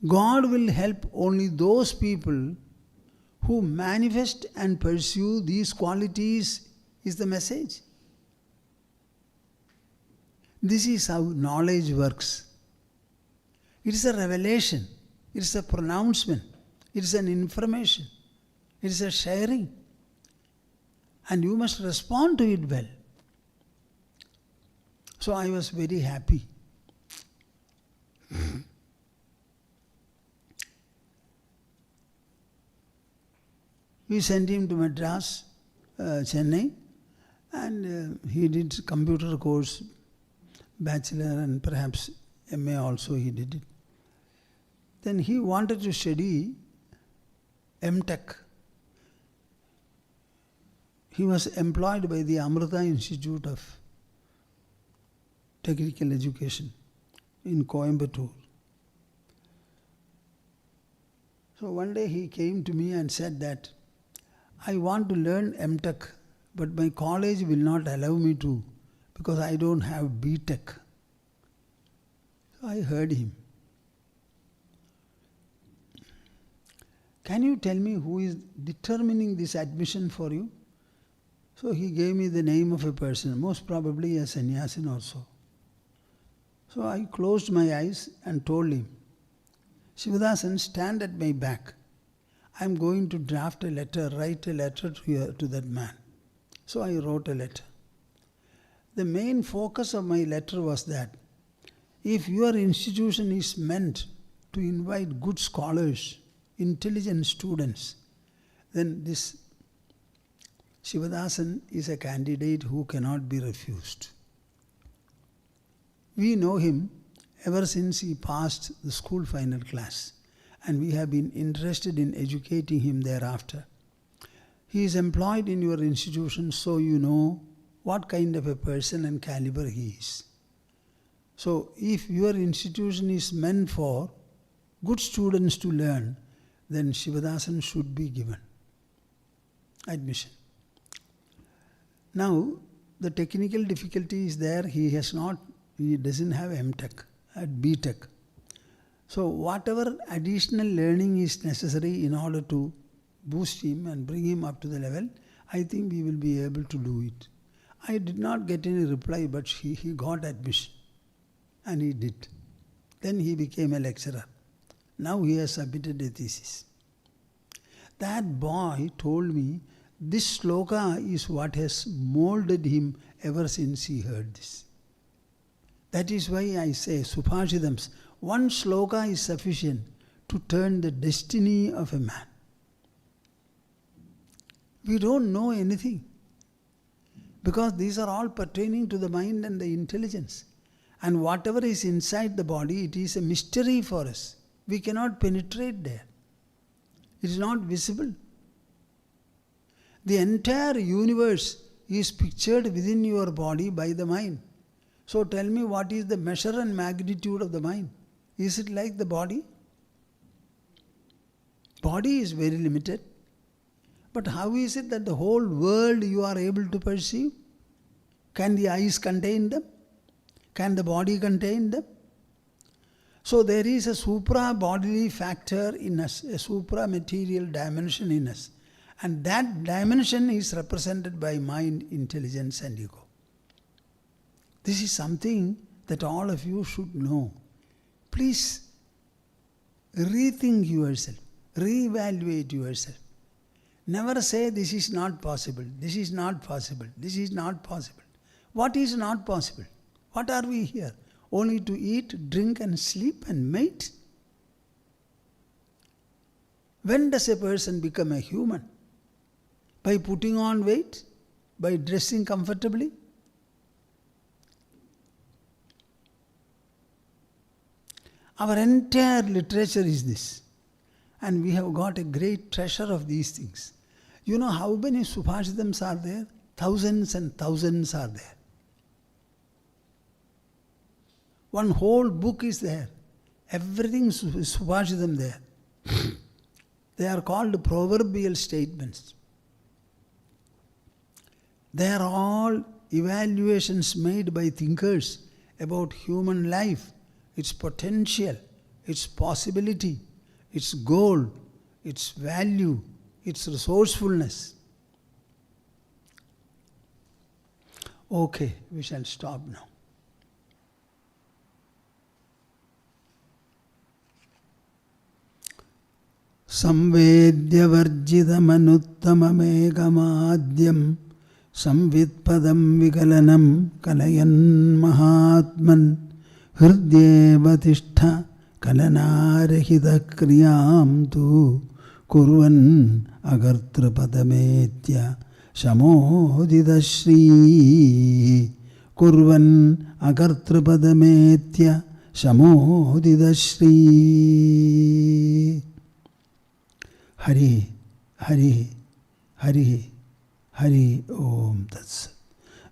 God will help only those people who manifest and pursue these qualities, is the message. This is how knowledge works. It is a revelation, it is a pronouncement, it is an information, it is a sharing. And you must respond to it well. So I was very happy. We sent him to Madras, Chennai, and he did computer course, bachelor and perhaps MA also he did it. Then he wanted to study MTech. He was employed by the Amrita Institute of Technical Education in Coimbatore. So one day he came to me and said that, I want to learn MTech, but my college will not allow me to because I don't have BTech. So I heard him. Can you tell me who is determining this admission for you? So he gave me the name of a person, most probably a sannyasin also. So I closed my eyes and told him, Shivadasan, stand at my back. I am going to draft a letter, write a letter to that man. So I wrote a letter. The main focus of my letter was that if your institution is meant to invite good scholars, intelligent students, then this Shivadasan is a candidate who cannot be refused. We know him ever since he passed the school final class, and we have been interested in educating him thereafter. He is employed in your institution, so you know what kind of a person and caliber he is. So if your institution is meant for good students to learn, then Shivadasan should be given admission. Now, the technical difficulty is there, he doesn't have MTech, at BTech. So whatever additional learning is necessary in order to boost him and bring him up to the level, I think we will be able to do it. I did not get any reply, but he got admission. And he did. Then he became a lecturer. Now he has submitted a thesis. That boy told me this sloka is what has molded him ever since he heard this. That is why I say Subhashitams, one sloka is sufficient to turn the destiny of a man. We don't know anything, because these are all pertaining to the mind and the intelligence. And whatever is inside the body, it is a mystery for us. We cannot penetrate there. It is not visible. The entire universe is pictured within your body by the mind. So tell me, what is the measure and magnitude of the mind? Is it like the body? Body is very limited. But how is it that the whole world you are able to perceive? Can the eyes contain them? Can the body contain them? So there is a supra-bodily factor in us, a supra-material dimension in us. And that dimension is represented by mind, intelligence and ego. This is something that all of you should know. Please rethink yourself, reevaluate yourself. Never say this is not possible, this is not possible, this is not possible. What is not possible? What are we here? Only to eat, drink and sleep and mate? When does a person become a human? By putting on weight? By dressing comfortably? Our entire literature is this. And we have got a great treasure of these things. You know how many Subhashitams are there? Thousands and thousands are there. One whole book is there. Everything is Subhashitam there. They are called proverbial statements. They are all evaluations made by thinkers about human life, its potential, its possibility, its goal, its value, its resourcefulness. Okay, we shall stop now. Samvedyavarjidamanuttamamegamadhyam samvitpadam vigalanam kalayan mahatman hridyeva tishtha kalanarahita kriyam tu kurvan agartrapadamethya samodidashri kurvan agartrapadamethya samodidashri. Hari, Hari, Hari, Hari Om Tat Sat.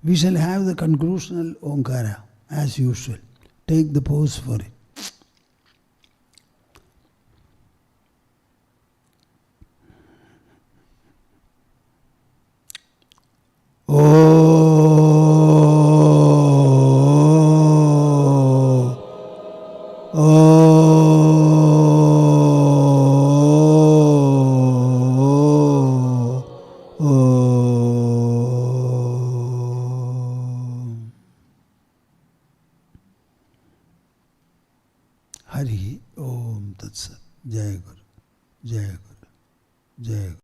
We shall have the conclusional Omkara as usual. Take the pose for it. Hari Om Tat Sat. Jai Guru, Jai Guru, Jai Guru.